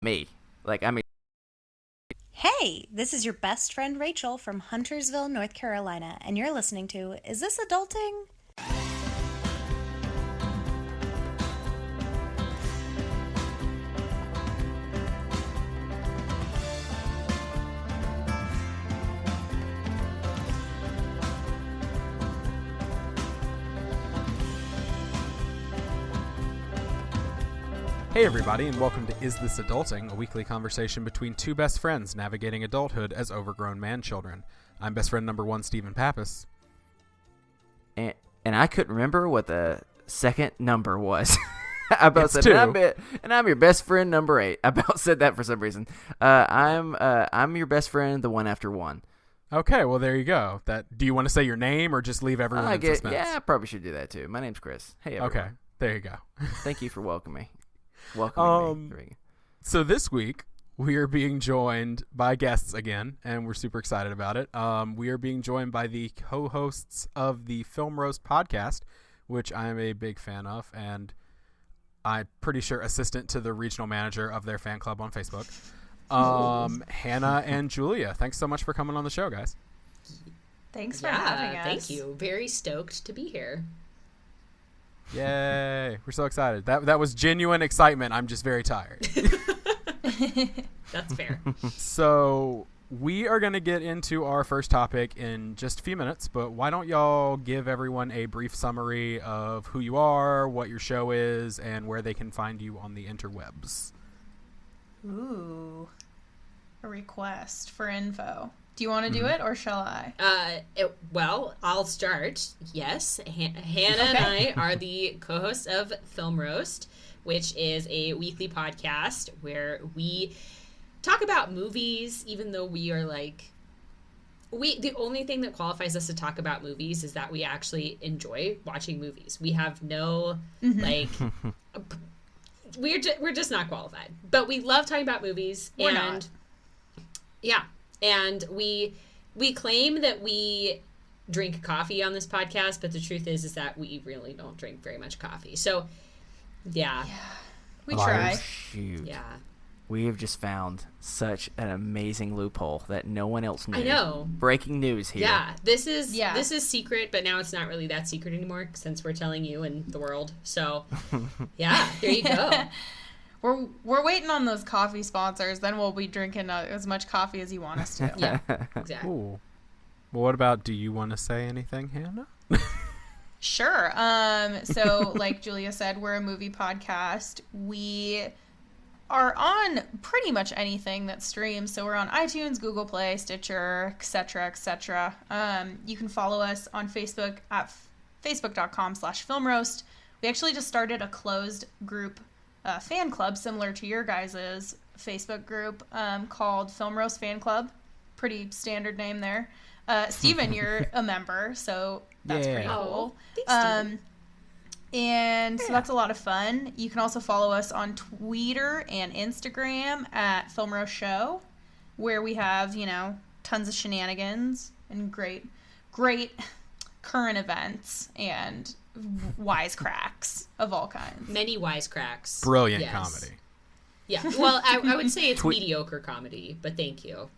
me. Like, I mean, Hey, this is your best friend Rachel from Huntersville, North Carolina, and you're listening to Is This Adulting? Hey everybody, and welcome to Is This Adulting, a weekly conversation between two best friends navigating adulthood as overgrown man-children. I'm best friend number one, Stephen Pappas. and I couldn't remember what the second number was. I about It's said, two. and I'm your best friend number 8. I about said that for some reason. I'm your best friend, the one after one. Okay, well there you go. Do you want to say your name or just leave everyone in suspense? Yeah, I probably should do that too. My name's Chris. Hey everyone. Okay, there you go. Thank you for welcoming me. So this week, we are being joined by guests again, and we're super excited about it. We are being joined by the co-hosts of the Film Roast podcast, which I am a big fan of, and I'm pretty sure assistant to the regional manager of their fan club on Facebook. Hannah and Julia, thanks so much for coming on the show, guys. Thanks for having us. Thank you. Very stoked to be here. Yay, we're so excited. That was genuine excitement. I'm just very tired. That's fair. So we are going to get into our first topic in just a few minutes, but why don't y'all give everyone a brief summary of who you are, what your show is, and where they can find you on the interwebs. Ooh, a request for info. Do you want to do it, or shall I? Well, I'll start. Yes, Hannah and I are the co-hosts of Film Roast, which is a weekly podcast where we talk about movies, even though we are the only thing that qualifies us to talk about movies is that we actually enjoy watching movies. We have no, we're just not qualified. But we love talking about movies. We're not. Yeah. And we claim that we drink coffee on this podcast, but the truth is that we really don't drink very much coffee. So, yeah. We try. Shoot. Yeah. We have just found such an amazing loophole that no one else knew. I know. Breaking news here. Yeah. This is secret, but now it's not really that secret anymore since we're telling you and the world. So, yeah, there you go. We're waiting on those coffee sponsors. Then we'll be drinking as much coffee as you want us to. Yeah, exactly. Ooh. Well, what about, do you want to say anything, Hannah? Sure. So, like Julia said, we're a movie podcast. We are on pretty much anything that streams. So we're on iTunes, Google Play, Stitcher, etc., etc. You can follow us on Facebook at facebook.com/filmroast. We actually just started a closed group fan club similar to your guys' Facebook group called Film Roast Fan Club. Pretty standard name there. Steven, you're a member, so that's pretty cool. Thanks, Steven. So that's a lot of fun. You can also follow us on Twitter and Instagram at Film Roast Show, where we have, tons of shenanigans and great current events and wisecracks of all kinds. Many wisecracks. Brilliant Yes. comedy. Yeah. Well, I would say it's mediocre comedy, but thank you.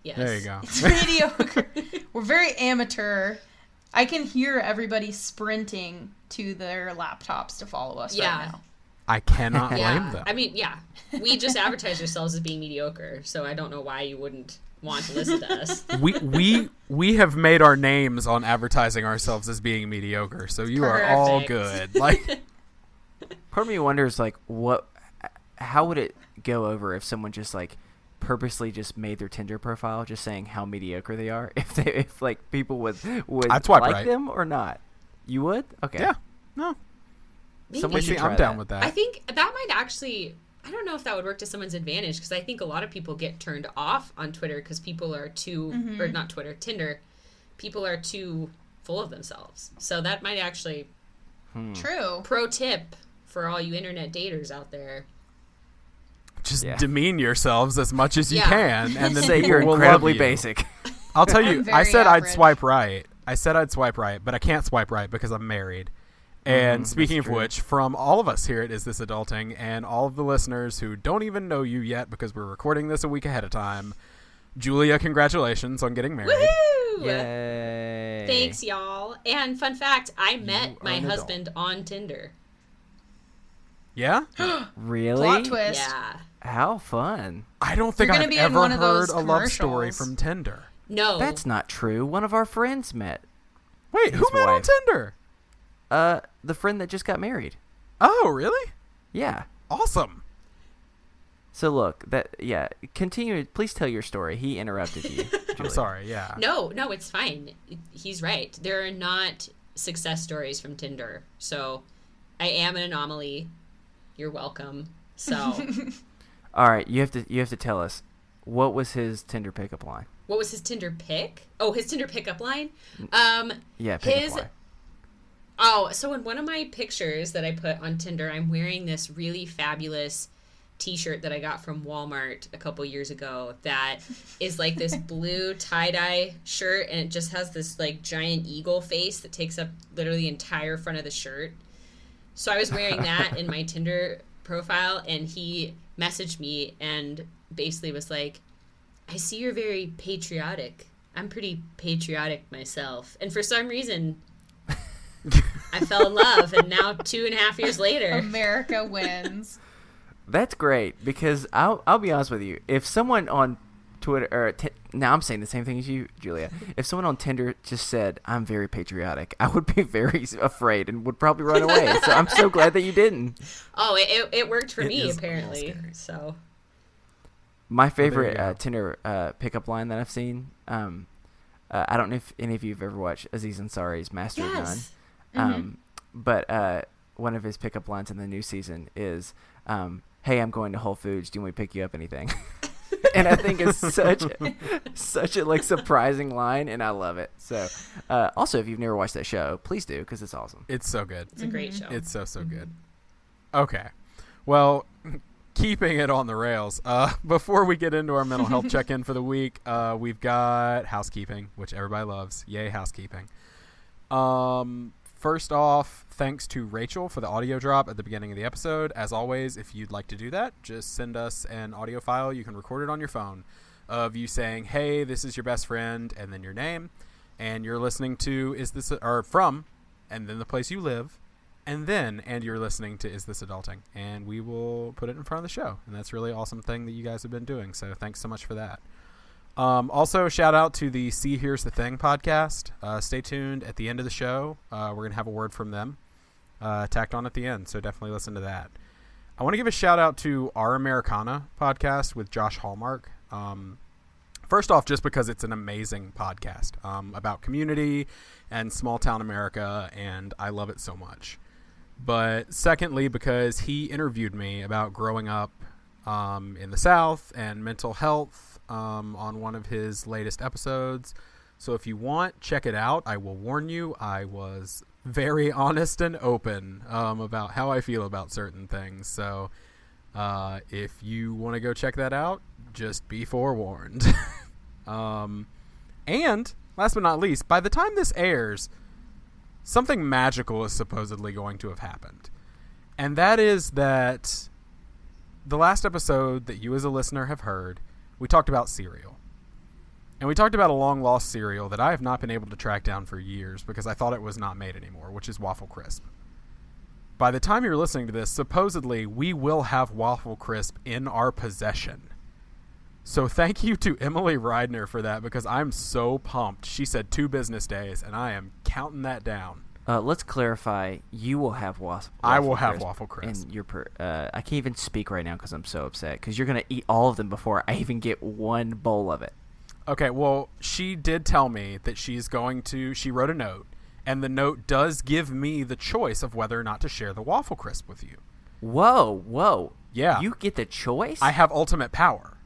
Yes. There you go. It's mediocre. We're very amateur. I can hear everybody sprinting to their laptops to follow us right now. I cannot Yeah. blame them. I mean, yeah. We just advertise ourselves as being mediocre, so I don't know why you wouldn't want to listen to us. We have made our names on advertising ourselves as being mediocre, so you are all Perfect. good. Like, Part of me wonders, how would it go over if someone just purposely just made their Tinder profile just saying how mediocre they are? If people would I'd swipe like right. them or not? You would? Okay. yeah, no, Someone should try I'm down that. with that. I think that might actually, I don't know if that would work to someone's advantage, because I think a lot of people get turned off on Twitter because people are too, or not Twitter, Tinder, people are too full of themselves. So that might actually, True. pro tip for all you internet daters out there. Just demean yourselves as much as you Yeah. can, and then Say people you're will incredibly love you. basic. I'll tell I'm you, very I said I'd average. swipe right. I said I'd swipe right, but I can't swipe right because I'm married. And speaking of true. which, from all of us here at Is This Adulting and all of the listeners who don't even know you yet because we're recording this a week ahead of time, Julia, congratulations on getting married. Woohoo! Yay! Thanks, y'all. And fun fact, I met my an adult. husband on Tinder. Yeah? Really? Plot twist. Yeah. How fun! I don't think You're gonna I've be in ever one of heard those a love story commercials. from Tinder. No. That's not true. One of our friends met. Wait, who His met on wife. Tinder? The friend that just got married. Oh, really? Yeah. Awesome. So look, continue. Please tell your story. He interrupted you. I'm Julia. sorry, yeah. No, it's fine. He's right. There are not success stories from Tinder. So I am an anomaly. You're welcome. So All right, you have to tell us, what was his Tinder pickup line? what was his Tinder pick? Oh, his Tinder pickup line? Yeah, pickup his line. Oh, so in one of my pictures that I put on Tinder, I'm wearing this really fabulous t-shirt that I got from Walmart a couple years ago that is like this blue tie-dye shirt, and it just has this like giant eagle face that takes up literally the entire front of the shirt. So I was wearing that in my Tinder profile, and he messaged me and basically was like, I see you're very patriotic. I'm pretty patriotic myself. And for some reason, I fell in love, and now 2.5 years later, America wins. That's great, because I'll be honest with you. If someone on Twitter or now I'm saying the same thing as you, Julia. If someone on Tinder just said I'm very patriotic, I would be very afraid and would probably run away. So I'm so glad that you didn't. oh, it worked for It me is a little apparently. scary. So My you favorite go. Tinder pickup line that I've seen. I don't know if any of you have ever watched Aziz Ansari's Master of None. yes, But one of his pickup lines in the new season is, "Hey, I'm going to Whole Foods. Do you want me to pick you up anything?" And I think it's such a like surprising line, and I love it. So, also, if you've never watched that show, please do, because it's awesome. It's so good. it's a great show. It's so good. Okay. Well, keeping it on the rails, before we get into our mental health check-in for the week, we've got housekeeping, which everybody loves. Yay, housekeeping. First off, thanks to Rachel for the audio drop at the beginning of the episode. As always, if you'd like to do that, just send us an audio file. You can record it on your phone of you saying, hey, this is your best friend, and then your name. And you're listening to from, and then the place you live. And you're listening to Is This Adulting? And we will put it in front of the show. And that's a really awesome thing that you guys have been doing. So thanks so much for that. Also, shout out to the See Here's the Thing podcast. Stay tuned at the end of the show. We're going to have a word from them tacked on at the end. So definitely listen to that. I want to give a shout out to Our Americana podcast with Josh Hallmark. First off, just because it's an amazing podcast about community and small town America, and I love it so much. But secondly, because he interviewed me about growing up in the South and mental health on one of his latest episodes. So if you want, check it out. I will warn you, I was very honest and open about how I feel about certain things. So if you want to go check that out, just be forewarned. And last but not least, by the time this airs, something magical is supposedly going to have happened. And that is that the last episode that you as a listener have heard, we talked about cereal. And we talked about a long-lost cereal that I have not been able to track down for years because I thought it was not made anymore, which is Waffle Crisp. By the time you're listening to this, supposedly we will have Waffle Crisp in our possession. So thank you to Emily Reidner for that, because I'm so pumped. She said 2 business days, and I am counting that down. Let's clarify. You will have I will have Waffle Crisp. And I can't even speak right now because I'm so upset, because you're going to eat all of them before I even get one bowl of it. Okay, well, she did tell me that she wrote a note, and the note does give me the choice of whether or not to share the Waffle Crisp with you. Whoa. Yeah. You get the choice? I have ultimate power.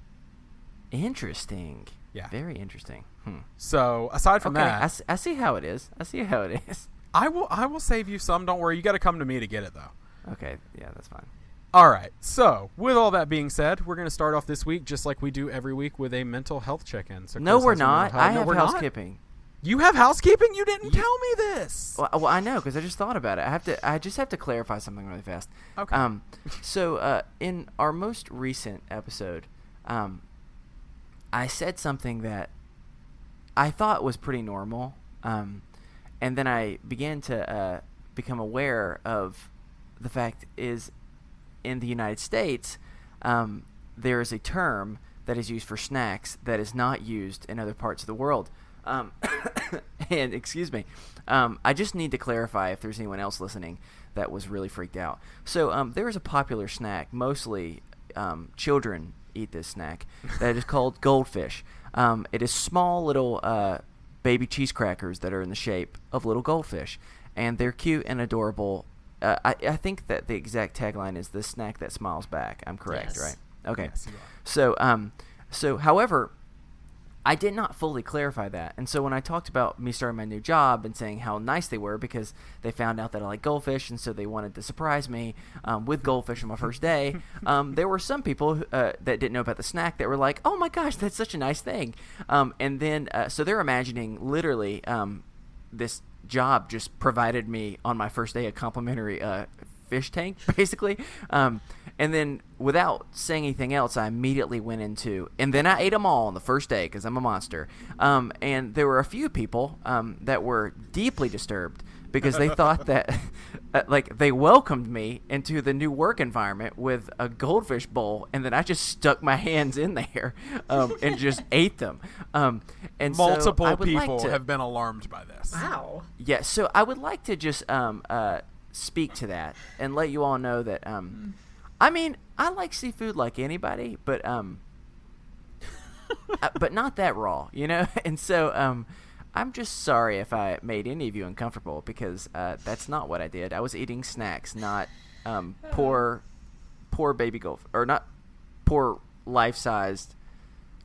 Interesting. Yeah. Very interesting. So, aside from Okay, that, I see how it is. I will save you some. Don't worry. You got to come to me to get it, though. Okay, yeah, that's fine. All right. So, with all that being said, we're going to start off this week just like we do every week with a mental health check-in. So, No, Chris, we're how's your mental not. health? I No, have we're not? housekeeping. You have housekeeping? You didn't tell me this. Well, I know because I just thought about it. I just have to clarify something really fast. Okay. So in our most recent episode, I said something that I thought was pretty normal, and then I began to become aware of the fact is in the United States, there is a term that is used for snacks that is not used in other parts of the world. And excuse me, I just need to clarify if there's anyone else listening that was really freaked out. So there is a popular snack, mostly children eat this snack, that is called goldfish. It is small little baby cheese crackers that are in the shape of little goldfish, and they're cute and adorable. I think that the exact tagline is the snack that smiles back. I'm correct, Yes. right? Okay. Yes, you are. So however, I did not fully clarify that. And so when I talked about me starting my new job and saying how nice they were because they found out that I like goldfish, and so they wanted to surprise me with goldfish on my first day, there were some people that didn't know about the snack that were like, oh my gosh, that's such a nice thing. And then so they're imagining literally this job just provided me on my first day a complimentary fish tank, basically. And then without saying anything else, I immediately went into, and then I ate them all on the first day because I'm a monster. And there were a few people that were deeply disturbed because they thought that, like, they welcomed me into the new work environment with a goldfish bowl, and then I just stuck my hands in there and just ate them. And Multiple so I would people like to, have been alarmed by this. Wow. yeah, so I would like to just speak to that and let you all know that I mean, I like seafood like anybody, but but not that raw, you know? And so I'm just sorry if I made any of you uncomfortable because that's not what I did. I was eating snacks, not poor baby goldfish, or not poor life-sized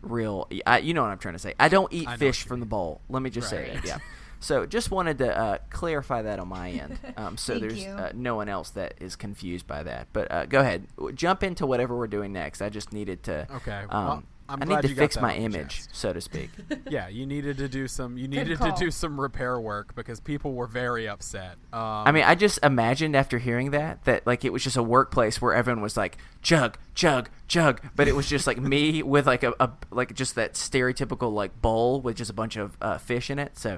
real. You know what I'm trying to say. I don't eat I know fish what you from the mean. bowl. Let me just say Right. that. Yeah. So just wanted to clarify that on my end, so Thank there's you. no one else that is confused by that. But go ahead, jump into whatever we're doing next. I just needed to. Okay, well, I'm I glad need to you got fix that my off your image, chest. so to speak. Yeah, you needed to do some. You needed to call. do some repair work because people were very upset. I mean, I just imagined after hearing that like it was just a workplace where everyone was like chug, chug, chug, but it was just like me with like a like just that stereotypical like bowl with just a bunch of fish in it. So,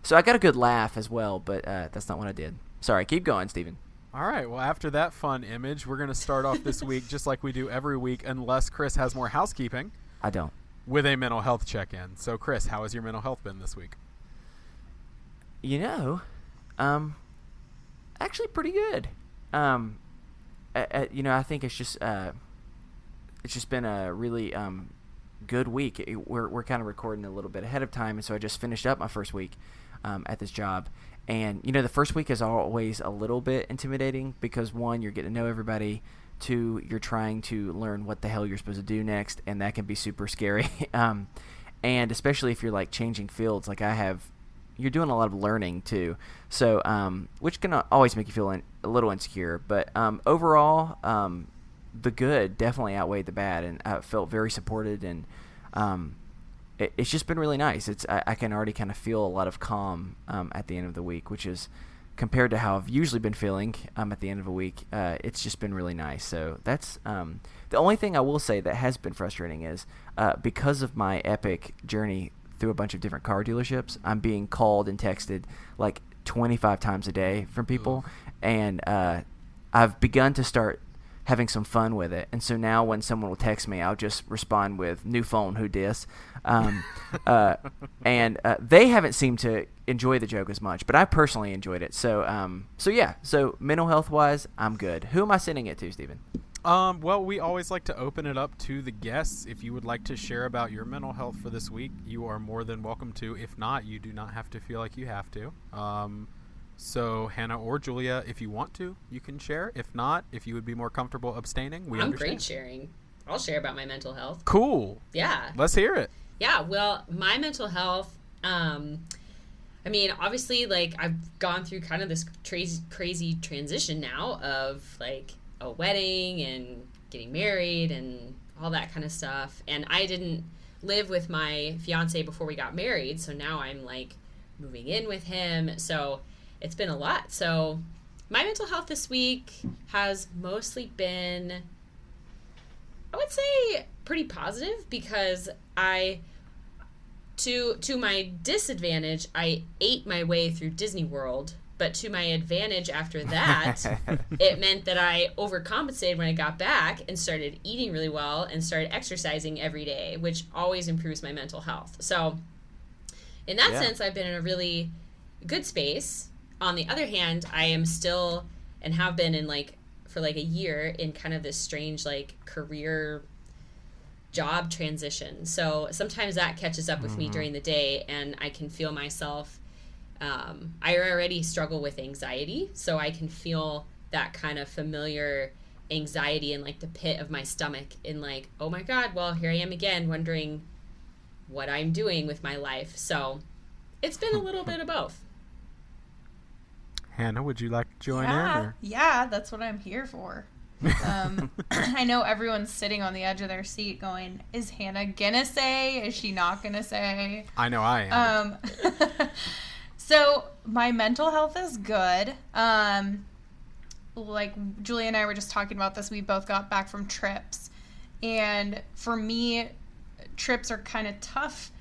so I got a good laugh as well, but that's not what I did. Sorry, keep going, Steven. All right. Well, after that fun image, we're going to start off this week just like we do every week, unless Chris has more housekeeping, I don't. with a mental health check-in. So, Chris, how has your mental health been this week? You know, actually pretty good. You know, I think it's just been a really good week. We're kind of recording a little bit ahead of time, and so I just finished up my first week at this job. And you know, the first week is always a little bit intimidating because one, you're getting to know everybody. Two, you're trying to learn what the hell you're supposed to do next, and that can be super scary. And especially if you're like changing fields, like I have. You're doing a lot of learning too, so which can always make you feel a little insecure. But overall, the good definitely outweighed the bad, and I felt very supported, and it's just been really nice. I can already kind of feel a lot of calm at the end of the week, which is compared to how I've usually been feeling at the end of a week. It's just been really nice. So that's the only thing I will say that has been frustrating is because of my epic journey through a bunch of different car dealerships, I'm being called and texted like 25 times a day from people. Oof. And I've begun to start having some fun with it. And so now when someone will text me, I'll just respond with new phone, who dis? And they haven't seemed to enjoy the joke as much, but I personally enjoyed it. So yeah, so mental health wise, I'm good. Who am I sending it to, Steven? Well, we always like to open it up to the guests. If you would like to share about your mental health for this week, you are more than welcome to. If not, you do not have to feel like you have to. So Hannah or Julia, if you want to, you can share. If not, if you would be more comfortable abstaining, we I'm understand. great sharing. I'll share about my mental health. Cool. Yeah. Let's hear it. Yeah, well, my mental health, I mean, obviously, like, I've gone through kind of this crazy transition now of, like, a wedding and getting married and all that kind of stuff. And I didn't live with my fiance before we got married. So now I'm like moving in with him. So it's been a lot. So my mental health this week has mostly been, I would say, pretty positive, because to my disadvantage, I ate my way through Disney World, but to my advantage after that, it meant that I overcompensated when I got back and started eating really well and started exercising every day, which always improves my mental health. So in that sense, I've been in a really good space. On the other hand, I am still, and have been in for a year, in kind of this strange career job transition. So sometimes that catches up with me during the day, and I can feel myself, I already struggle with anxiety, so I can feel that kind of familiar anxiety in the pit of my stomach, in oh my God, well, here I am again wondering what I'm doing with my life. So it's been a little bit of both. Hannah, would you like to join in? Or? Yeah, that's what I'm here for. I know everyone's sitting on the edge of their seat going, is Hannah gonna say? Is she not gonna say? I know I am. So my mental health is good. Julia and I were just talking about this. We both got back from trips. And for me, trips are kind of tough.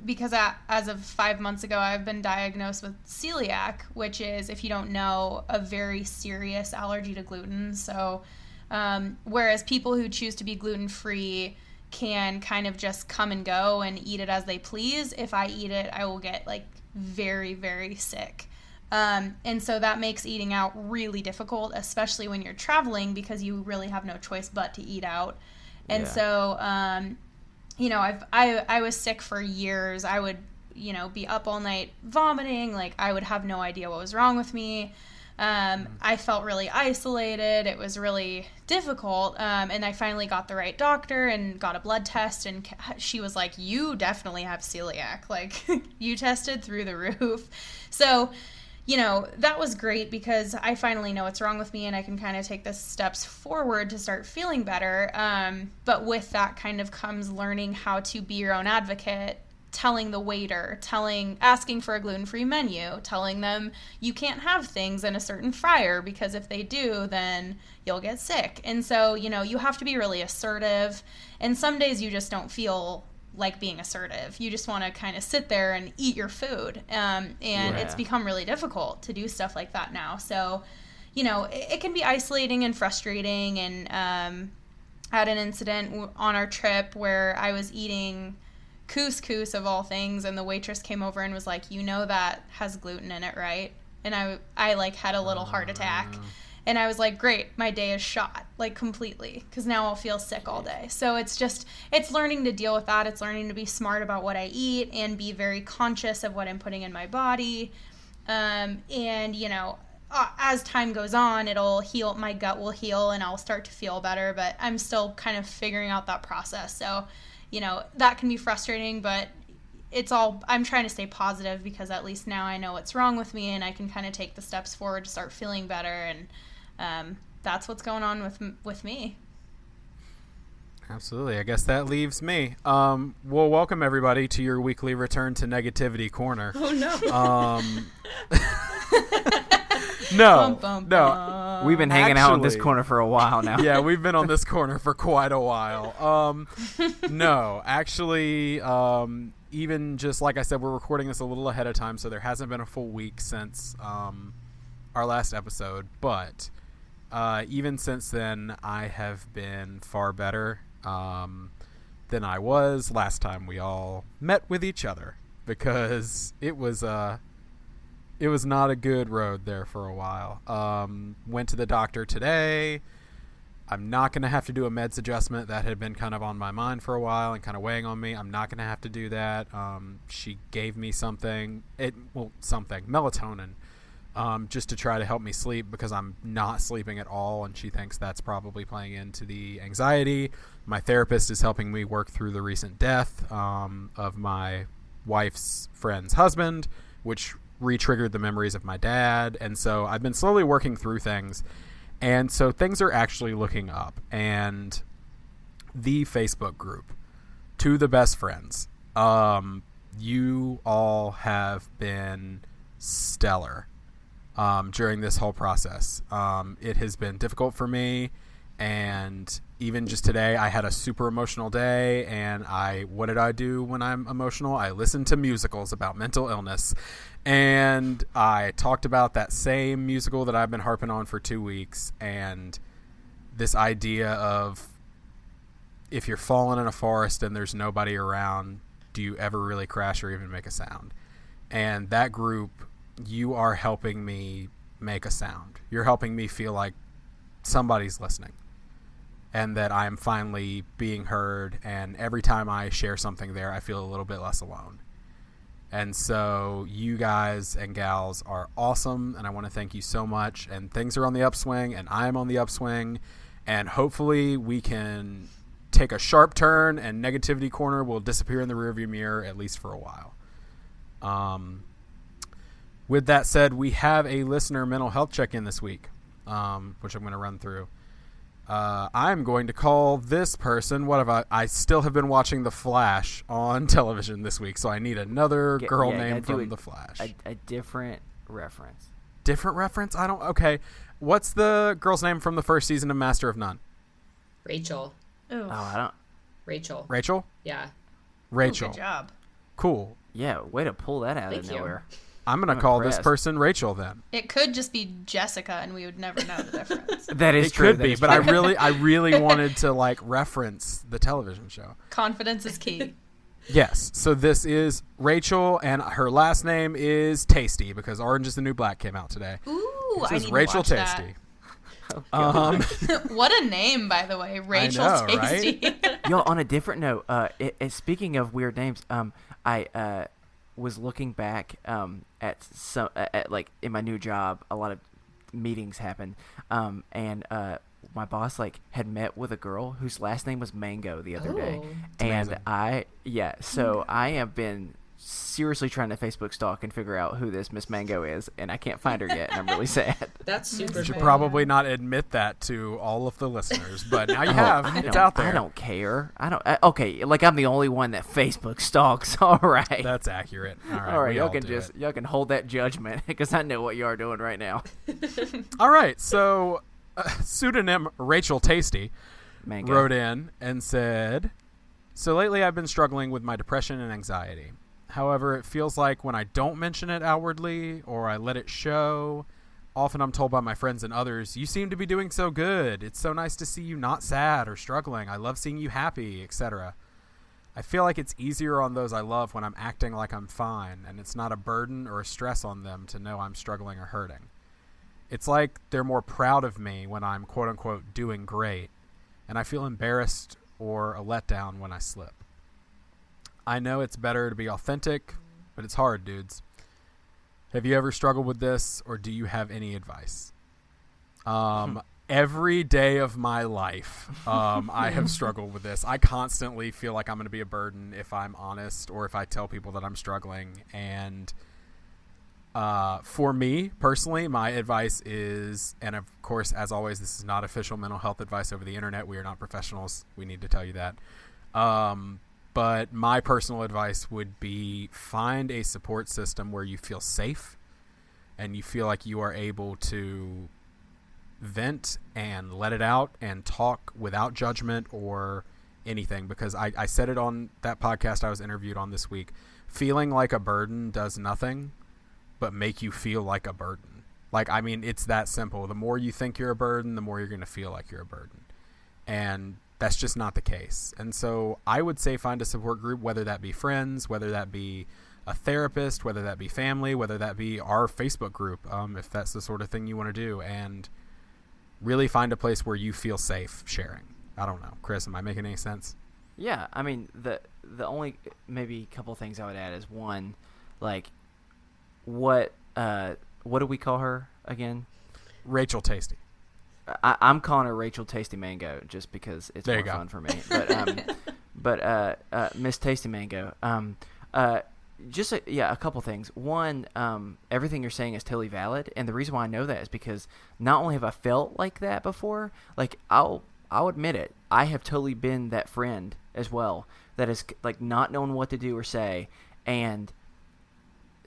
Because as of 5 months ago, I've been diagnosed with celiac, which is, if you don't know, a very serious allergy to gluten. So whereas people who choose to be gluten-free can kind of just come and go and eat it as they please, if I eat it, I will get very, very sick. And so that makes eating out really difficult, especially when you're traveling, because you really have no choice but to eat out. And so I was sick for years. I would, be up all night vomiting. I would have no idea what was wrong with me. I felt really isolated. It was really difficult. And I finally got the right doctor and got a blood test. And she was like, you definitely have celiac. You tested through the roof. So, that was great, because I finally know what's wrong with me, and I can kind of take the steps forward to start feeling better. But with that kind of comes learning how to be your own advocate, telling the waiter, asking for a gluten-free menu, telling them you can't have things in a certain fryer, because if they do, then you'll get sick. And so, you have to be really assertive. And some days you just don't feel like being assertive. You just want to kind of sit there and eat your food. It's become really difficult to do stuff like that now. So, it can be isolating and frustrating. And had an incident on our trip where I was eating couscous of all things, and the waitress came over and was like, that has gluten in it, right? And I had a little heart attack. And I was like, great, my day is shot, completely, because now I'll feel sick all day. So it's learning to deal with that. It's learning to be smart about what I eat and be very conscious of what I'm putting in my body. As time goes on, it'll heal, my gut will heal, and I'll start to feel better, but I'm still kind of figuring out that process. So, that can be frustrating, but I'm trying to stay positive, because at least now I know what's wrong with me, and I can kind of take the steps forward to start feeling better. And that's what's going on with me. Absolutely. I guess that leaves me. Well, welcome everybody to your weekly return to negativity corner. Oh no. No. No. We've been hanging out in this corner for a while now. Yeah, we've been on this corner for quite a while. No, actually, even just like I said, we're recording this a little ahead of time, so there hasn't been a full week since our last episode. But even since then, I have been far better than I was last time we all met with each other, because it was not a good road there for a while. Went to the doctor today. I'm not going to have to do a meds adjustment. That had been kind of on my mind for a while and kind of weighing on me. I'm not going to have to do that. She gave me melatonin, just to try to help me sleep, because I'm not sleeping at all, and she thinks that's probably playing into the anxiety. My therapist is helping me work through the recent death of my wife's friend's husband, which re-triggered the memories of my dad. And so I've been slowly working through things. And so things are actually looking up. And the Facebook group to the best friends, you all have been stellar during this whole process. It has been difficult for me, and even just today I had a super emotional day, and what did I do when I'm emotional? I listened to musicals about mental illness, and I talked about that same musical that I've been harping on for 2 weeks, and this idea of, if you're falling in a forest and there's nobody around, do you ever really crash or even make a sound? And that group, you are helping me make a sound. You're helping me feel like somebody's listening and that I'm finally being heard. And every time I share something there, I feel a little bit less alone. And so you guys and gals are awesome, and I want to thank you so much. And things are on the upswing, and I'm on the upswing, and hopefully we can take a sharp turn and negativity corner will disappear in the rearview mirror, at least for a while. With that said, we have a listener mental health check-in this week, which I'm going to run through. I'm going to call this person, I still have been watching The Flash on television this week, so I need another girl name from The Flash. A different reference. Different reference? Okay. What's the girl's name from the first season of Master of None? Rachel. Ooh. Oh, I don't. Rachel. Rachel? Yeah. Rachel. Ooh, good job. Cool. Yeah, way to pull that out Thank of you. nowhere. I'm going to call impressed. this person Rachel then. It could just be Jessica, and we would never know the difference. That is It true. could that be, is but true. I really wanted to reference the television show. Confidence is key. Yes. So this is Rachel, and her last name is Tasty because Orange is the New Black came out today. Ooh, This I is need Rachel to watch Tasty. What a name, by the way, Rachel know, right? Tasty. Y'all, on a different note, speaking of weird names, I was looking back at some in my new job, a lot of meetings happened, and my boss had met with a girl whose last name was Mango the other day, Oh. and so I have been seriously trying to Facebook stalk and figure out who this Miss Mango is, and I can't find her yet, and I'm really sad. That's super You should cool. probably not admit that to all of the listeners, but now you have. It's out there. I don't care. Okay, I'm the only one that Facebook stalks. All right. That's accurate. All right. All right, we y'all all can do just it. y'all can hold that judgment because I know what you are doing right now. All right. So, pseudonym Rachel Tasty Mango. wrote in and said, "So lately I've been struggling with my depression and anxiety. However, it feels like when I don't mention it outwardly or I let it show, often I'm told by my friends and others, you seem to be doing so good. It's so nice to see you not sad or struggling. I love seeing you happy, etc. I feel like it's easier on those I love when I'm acting like I'm fine, and it's not a burden or a stress on them to know I'm struggling or hurting. It's like they're more proud of me when I'm quote-unquote doing great, and I feel embarrassed or a letdown when I slip. I know it's better to be authentic, but it's hard, dudes. Have you ever struggled with this, or do you have any advice?" Every day of my life, I have struggled with this. I constantly feel like I'm going to be a burden if I'm honest or if I tell people that I'm struggling. And for me, personally, my advice is, and of course, as always, this is not official mental health advice over the internet. We are not professionals. We need to tell you that. But my personal advice would be find a support system where you feel safe and you feel like you are able to vent and let it out and talk without judgment or anything. Because I said it on that podcast I was interviewed on this week. Feeling like a burden does nothing but make you feel like a burden. It's that simple. The more you think you're a burden, the more you're going to feel like you're a burden. And that's just not the case. And so I would say find a support group, whether that be friends, whether that be a therapist, whether that be family, whether that be our Facebook group, if that's the sort of thing you want to do, and really find a place where you feel safe sharing. I don't know. Chris, am I making any sense? Yeah, the only maybe couple things I would add is one, what do we call her again? Rachel Tasty. I'm calling her Rachel Tasty Mango just because it's There more you go. fun for me. But Miss Tasty Mango. A couple things. One, everything you're saying is totally valid, and the reason why I know that is because not only have I felt like that before, I'll I'll admit it. I have totally been that friend as well that is like not knowing what to do or say. And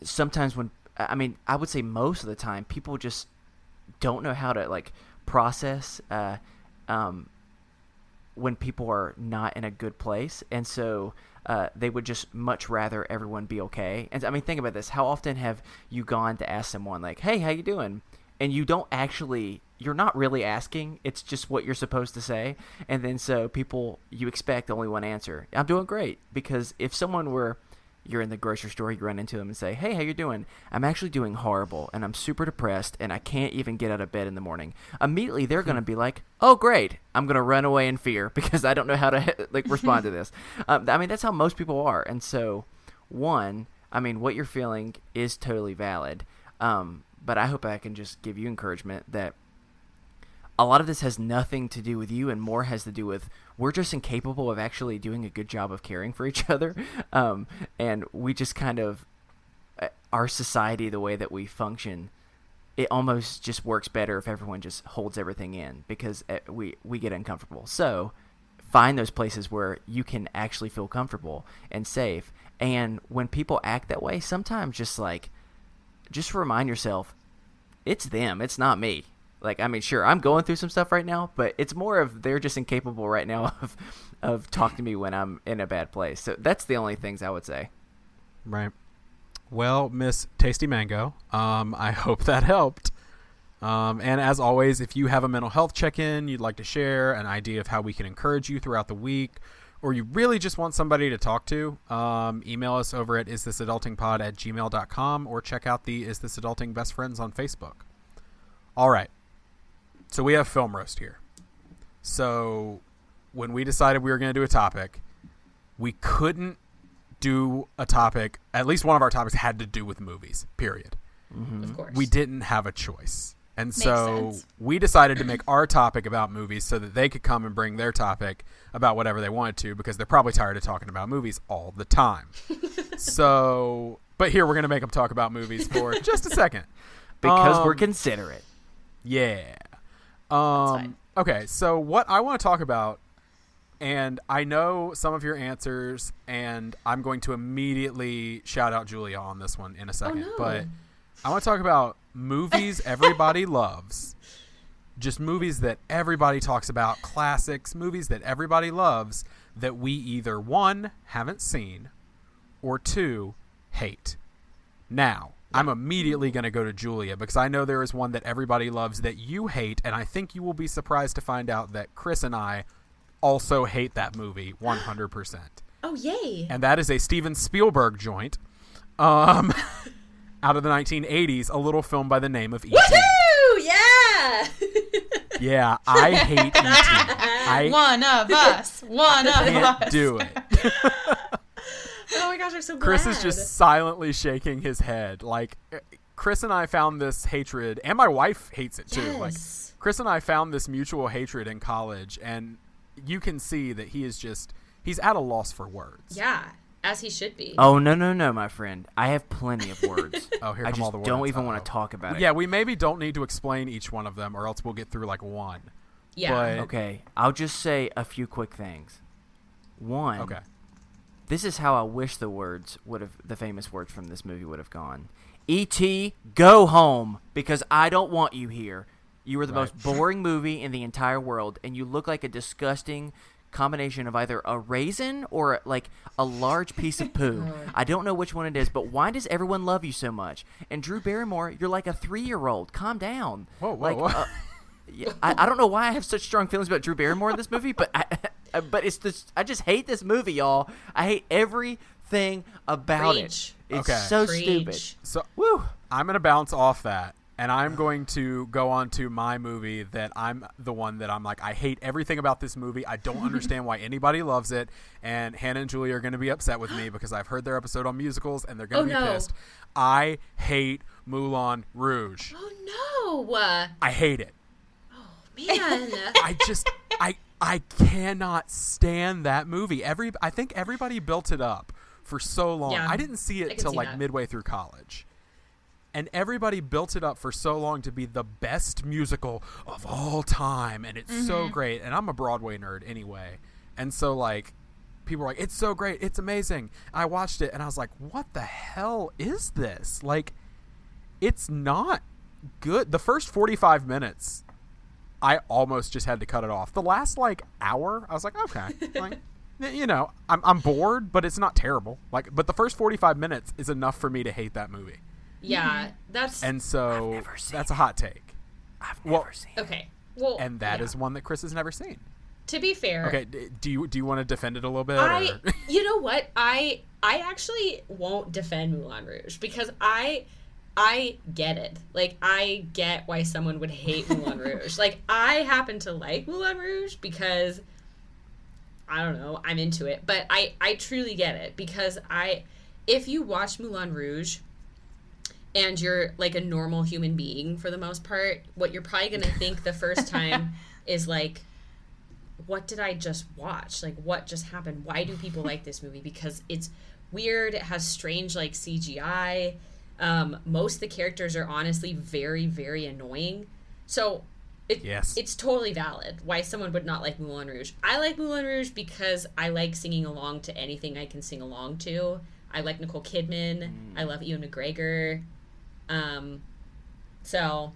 sometimes I would say most of the time, people just don't know how to like process when people are not in a good place. And so they would just much rather everyone be okay. And I mean, think about this. How often have you gone to ask someone like, hey, how you doing? And you're not really asking. It's just what you're supposed to say. And then so you expect only one answer. I'm doing great. Because if you're in the grocery store, you run into them and say, hey, how you doing? I'm actually doing horrible, and I'm super depressed, and I can't even get out of bed in the morning. Immediately, they're going to be like, oh, great. I'm going to run away in fear because I don't know how to respond to this. That's how most people are. And so, what you're feeling is totally valid. But I hope I can just give you encouragement that a lot of this has nothing to do with you and more has to do with we're just incapable of actually doing a good job of caring for each other. And we just kind of, our society, the way that we function, it almost just works better if everyone just holds everything in because we get uncomfortable. So find those places where you can actually feel comfortable and safe. And when people act that way, sometimes just remind yourself, it's them, it's not me. Sure, I'm going through some stuff right now, but it's more of they're just incapable right now of talking to me when I'm in a bad place. So that's the only things I would say. Right. Well, Miss Tasty Mango, I hope that helped. And as always, if you have a mental health check-in you'd like to share, an idea of how we can encourage you throughout the week, or you really just want somebody to talk to, email us over at isthisadultingpod@gmail.com or check out the Is This Adulting Best Friends on Facebook. All right. So we have Film Roast here. So when we decided we were going to do a topic, we couldn't do a topic. At least one of our topics had to do with movies, period. Mm-hmm. Of course. We didn't have a choice. And Makes so sense. we decided to make our topic about movies so that they could come and bring their topic about whatever they wanted to because they're probably tired of talking about movies all the time. But here we're going to make them talk about movies for just a second. Because we're considerate. Yeah. fine. Okay, so what I want to talk about, and I know some of your answers, and I'm going to immediately shout out Julia on this one in a second. no. But I want to talk about movies everybody loves. Just movies that everybody talks about, classics, movies that everybody loves that we either, 1, haven't seen, or 2, hate. Now, I'm immediately going to go to Julia because I know there is one that everybody loves that you hate, and I think you will be surprised to find out that Chris and I also hate that movie 100%. Oh, yay. And that is a Steven Spielberg joint out of the 1980s, a little film by the name of E.T. Woohoo! Yeah! Yeah, I hate E.T. I One of us. One of can't us. do it. Oh my gosh, I'm so glad. Chris is just silently shaking his head. Like, Chris and I found this hatred, and my wife hates it too. Yes. Like, Chris and I found this mutual hatred in college, and you can see that he's at a loss for words. Yeah, as he should be. Oh, no, my friend. I have plenty of words. Oh, here I come just all the words. don't even want to talk about it. Yeah, we maybe don't need to explain each one of them, or else we'll get through like one. Yeah. But, Okay, I'll just say a few quick things. One, okay. this is how I wish the famous words from this movie would have gone. E.T., go home, because I don't want you here. You were the most boring movie in the entire world, and you look like a disgusting combination of either a raisin or like a large piece of poo. I don't know which one it is, but why does everyone love you so much? And Drew Barrymore, you're like a 3-year-old. Calm down. Whoa. Yeah, I don't know why I have such strong feelings about Drew Barrymore in this movie, but it's just I just hate this movie, y'all. I hate everything about Preach. it. It's Okay. so Preach. stupid. So Woo. I'm going to bounce off that, and I'm going to go on to my movie that I'm the one that I'm like, I hate everything about this movie. I don't understand why anybody loves it, and Hannah and Julie are going to be upset with me because I've heard their episode on musicals, and they're going to be pissed. I hate Moulin Rouge. Oh, no. I hate it. Man. I cannot stand that movie. I think everybody built it up for so long. Yeah, I didn't see I it can till see like that. midway through college. And everybody built it up for so long to be the best musical of all time. And it's so great. And I'm a Broadway nerd anyway. And so, like, people were like, it's so great. It's amazing. I watched it and I was like, what the hell is this? Like, it's not good. The first 45 minutes, I almost just had to cut it off. The last, like, hour, I was like, okay. Like, you know, I'm bored, but it's not terrible. Like, but the first 45 minutes is enough for me to hate that movie. Yeah, that's... And so that's a hot take. I've never seen it. Okay, well... And that is one that Chris has never seen. To be fair... Okay, do you want to defend it a little bit? You know what? I actually won't defend Moulin Rouge because I get it. Like, I get why someone would hate Moulin Rouge. Like, I happen to like Moulin Rouge because, I don't know, I'm into it. But I truly get it because if you watch Moulin Rouge and you're, like, a normal human being for the most part, what you're probably going to think the first time is, like, what did I just watch? Like, what just happened? Why do people like this movie? Because it's weird. It has strange, like, CGI. Most of the characters are honestly very, very annoying. So it's totally valid why someone would not like Moulin Rouge. I like Moulin Rouge because I like singing along to anything I can sing along to. I like Nicole Kidman. I love Ewan McGregor. So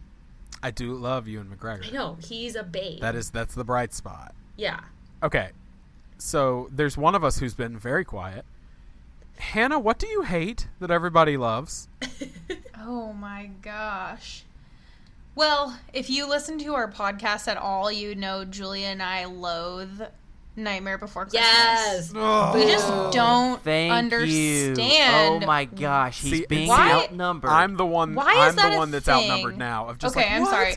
I do love Ewan McGregor. I know, he's a babe. That's the bright spot. Yeah. Okay. So there's one of us who's been very quiet. Hannah, what do you hate that everybody loves? Oh my gosh. Well, if you listen to our podcast at all, you know Julia and I loathe Nightmare Before Christmas. Yes. Oh. We just don't Thank understand. You. Oh my gosh, he's being outnumbered. I'm the one. Why is that the one a that's thing? outnumbered now. Of just okay, like, I'm what? sorry.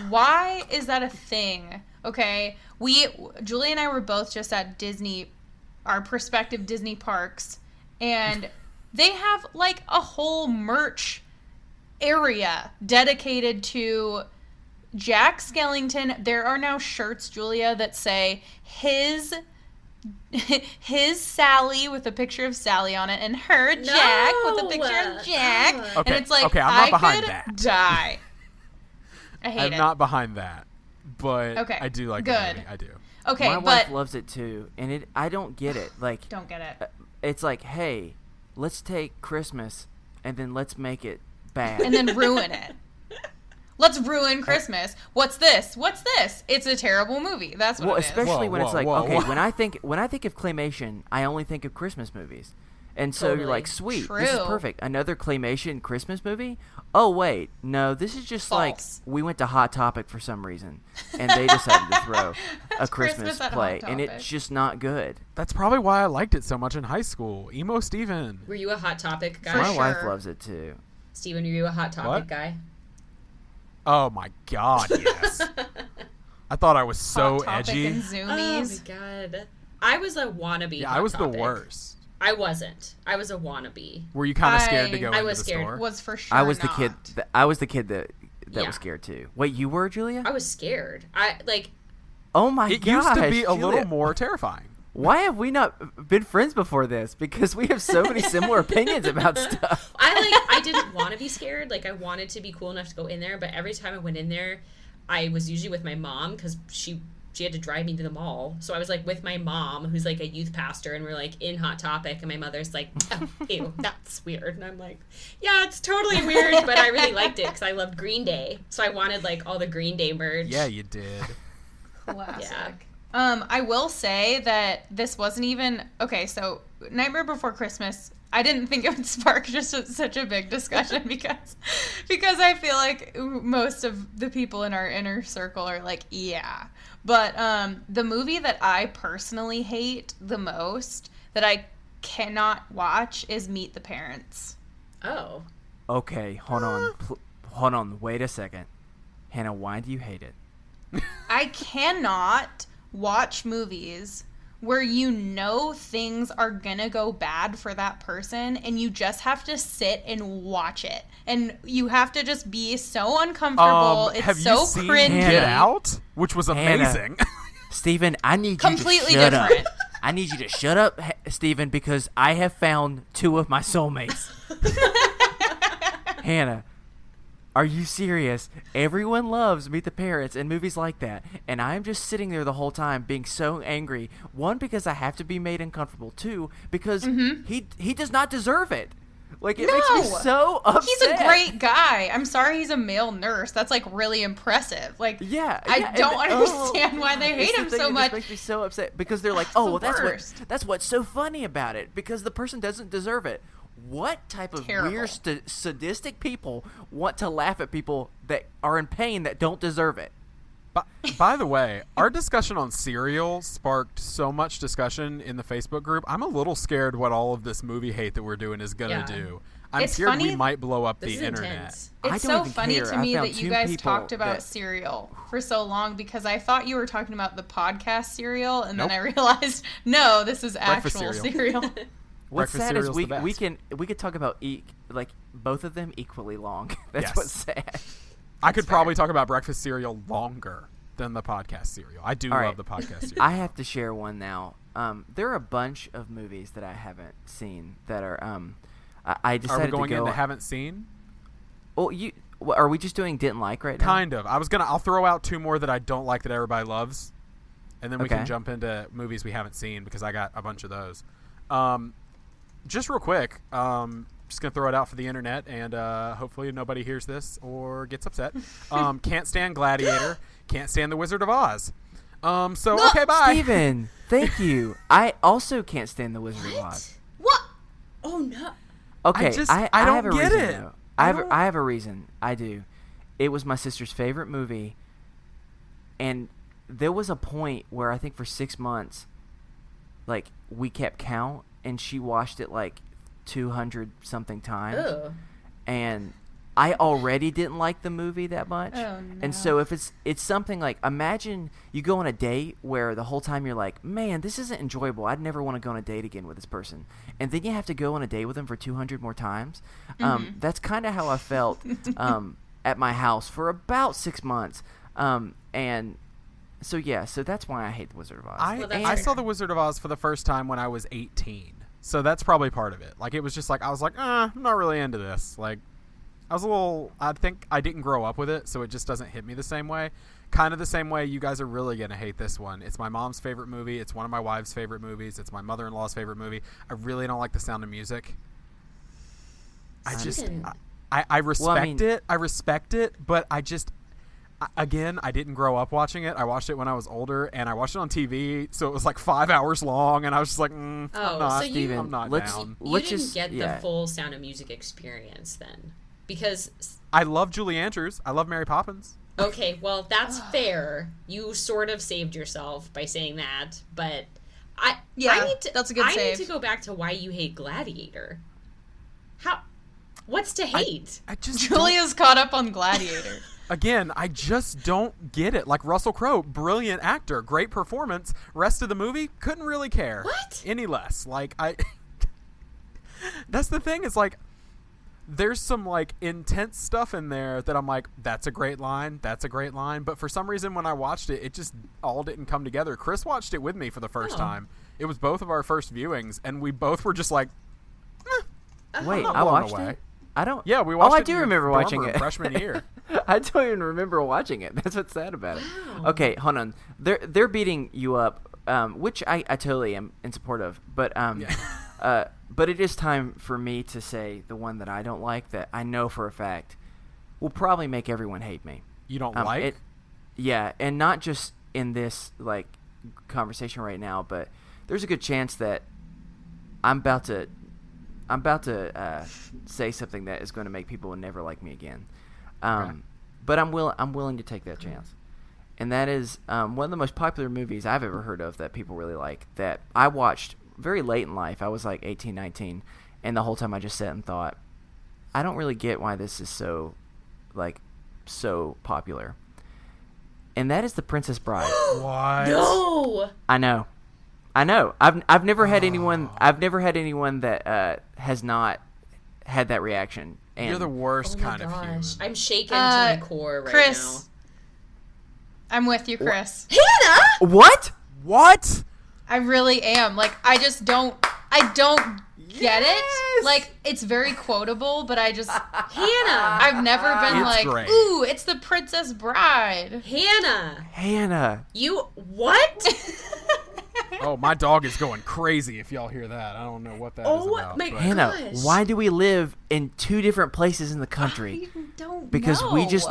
Why is that a thing? Okay, Julia and I were both just at Disney, our prospective Disney parks, and they have like a whole merch area dedicated to Jack Skellington. There are now shirts, Julia, that say his Sally with a picture of Sally on it, and her Jack with a picture of Jack. Okay, And it's like, okay, I'm not behind could that. die. I hate it. I'm not behind that, but Okay, I do like good. the movie. I do. Okay, My but wife loves it too, and I don't get it. Like, don't get it. it's like, hey, let's take Christmas and then let's make it bad. And then ruin it. Let's ruin Christmas. What's this? What's this? It's a terrible movie. That's what well, it is. especially when it's like, okay, whoa. when I think of claymation, I only think of Christmas movies. And so Totally. you're like, sweet, this is True. perfect. Another claymation Christmas movie? Oh, wait, no, this is just False. like, we went to Hot Topic for some reason, and they decided to throw a Christmas at play, Hot and Topic. it's just not good. That's probably why I liked it so much in high school. Emo Steven. Were you a Hot Topic guy? For My wife sure. loves it too. Steven, were you a Hot Topic What? guy? Oh my god, yes. I thought I was so Hot Topic edgy. and Oh Zoomies. my god. I was a wannabe Yeah, Hot I was Topic. the worst. I wasn't. I was a wannabe. Were you kind of scared to go I into was the scared. store? Was for sure I was the not. kid. I was the kid that Yeah. was scared too. Wait, you were, Julia? I was scared. Oh my It gosh, used to be a Julia. little more terrifying. Why have we not been friends before this? Because we have so many similar opinions about stuff. I didn't want to be scared. Like, I wanted to be cool enough to go in there, but every time I went in there, I was usually with my mom because she had to drive me to the mall. So I was like with my mom, who's like a youth pastor, and we're like in Hot Topic, and my mother's like, oh, ew, that's weird. And I'm like, yeah, it's totally weird, but I really liked it because I loved Green Day. So I wanted like all the Green Day merch. Yeah, you did. Classic. Yeah. I will say that this wasn't even okay. So Nightmare Before Christmas, I didn't think it would spark such a big discussion because I feel like most of the people in our inner circle are like, yeah. But the movie that I personally hate the most, that I cannot watch, is Meet the Parents. Oh. Okay, hold on. Wait a second. Hannah, why do you hate it? I cannot watch movies where you know things are gonna go bad for that person and you just have to sit and watch it. And you have to just be so uncomfortable. It's have so you seen cringy. Get Out? Which was Hannah. amazing. Steven, I need Completely you to shut different. up. I need you to shut up, Steven, because I have found two of my soulmates. Hannah, Are you serious? Everyone loves Meet the Parents and movies like that. And I'm just sitting there the whole time being so angry. One, because I have to be made uncomfortable. Two, because he does not deserve it. Like, it makes me so upset. He's a great guy. I'm sorry he's a male nurse. That's, like, really impressive. Like, I don't understand why they hate him so much. It makes me so upset because they're like, oh, well, that's what's so funny about it. Because the person doesn't deserve it. What type of weird sadistic people want to laugh at people that are in pain that don't deserve it? By the way, our discussion on Serial sparked so much discussion in the Facebook group. I'm a little scared what all of this movie hate that we're doing is going to do. I'm scared we might blow up the internet. It's so funny to me that you guys talked about Serial for so long because I thought you were talking about the podcast Serial, and then I realized, no, this is actual cereal. What's sad is we could talk about both of them equally long. That's what's sad. I could probably talk about breakfast cereal longer than the podcast cereal. I do love the podcast cereal. I have to share one now. There are a bunch of movies that I haven't seen that are. I decided Are we going to go. into haven't seen? Well, are we just doing didn't like right now? Kind of. I'll throw out two more that I don't like that everybody loves, and then we can jump into movies we haven't seen because I got a bunch of those. Just real quick, just going to throw it out for the internet, and hopefully nobody hears this or gets upset. Can't stand Gladiator. Can't stand The Wizard of Oz. Okay, bye. Steven, thank you. I also can't stand The Wizard of Oz. What? Oh, no. Okay, I don't have a get reason, it. though. I have a reason. I do. It was my sister's favorite movie, and there was a point where I think for 6 months, like, we kept count, and she watched it like 200 something times. Ugh. And I already didn't like the movie that much. Oh, no. And so if it's something like, imagine you go on a date where the whole time you're like, man, this isn't enjoyable. I'd never want to go on a date again with this person. And then you have to go on a date with them for 200 more times. That's kind of how I felt at my house for about 6 months. And so that's why I hate The Wizard of Oz. I saw The Wizard of Oz for the first time when I was 18. So that's probably part of it. Like, it was just like, I was like, I'm not really into this. Like, I think I didn't grow up with it, so it just doesn't hit me the same way. Kind of the same way you guys are really going to hate this one. It's my mom's favorite movie. It's one of my wife's favorite movies. It's my mother-in-law's favorite movie. I really don't like The Sound of Music. I respect it. I respect it, but again, I didn't grow up watching it. I watched it when I was older, and I watched it on TV, so it was like 5 hours long, and I was just like, I'm not down. You didn't get the full Sound of Music experience then, because I love Julie Andrews. I love Mary Poppins. Okay, well, that's fair. You sort of saved yourself by saying that, but that's a good save. I need to go back to why you hate Gladiator. What's to hate? I just Julia's caught up on Gladiator. Again, I just don't get it. Like, Russell Crowe, brilliant actor, great performance. Rest of the movie, couldn't really care. What? Any less. Like, that's the thing, is like, there's some like intense stuff in there that I'm like, that's a great line. But for some reason, when I watched it, it just all didn't come together. Chris watched it with me for the first time. It was both of our first viewings, and we both were just like, wait, I watched it? I don't. Yeah, we watched it. I do remember watching it. Freshman year. I don't even remember watching it. That's what's sad about it. Wow. Okay, hold on. They're beating you up, which I totally am in support of. But but it is time for me to say the one that I don't like, that I know for a fact will probably make everyone hate me. You don't like it? Yeah, and not just in this like conversation right now, but there's a good chance that I'm about to say something that is going to make people never like me again. But I'm willing to take that chance. And that is one of the most popular movies I've ever heard of that people really like, that I watched very late in life. I was like 18, 19, and the whole time I just sat and thought, I don't really get why this is so popular. And that is The Princess Bride. What? No. I know. I've never had anyone that has not had that reaction. And you're the worst kind of human. I'm shaken to my core right Chris, now. I'm with you, Chris. Hannah! What? What? I really am. Like, I don't get it. Like, it's very quotable, but I just... Hannah! I've never been It's like, great. ooh, it's the Princess Bride. Hannah! You... What? Oh, my dog is going crazy if y'all hear that. I don't know what that is about. My but- Hannah, gosh. why do we live in two different places in the country? I don't Because know. we just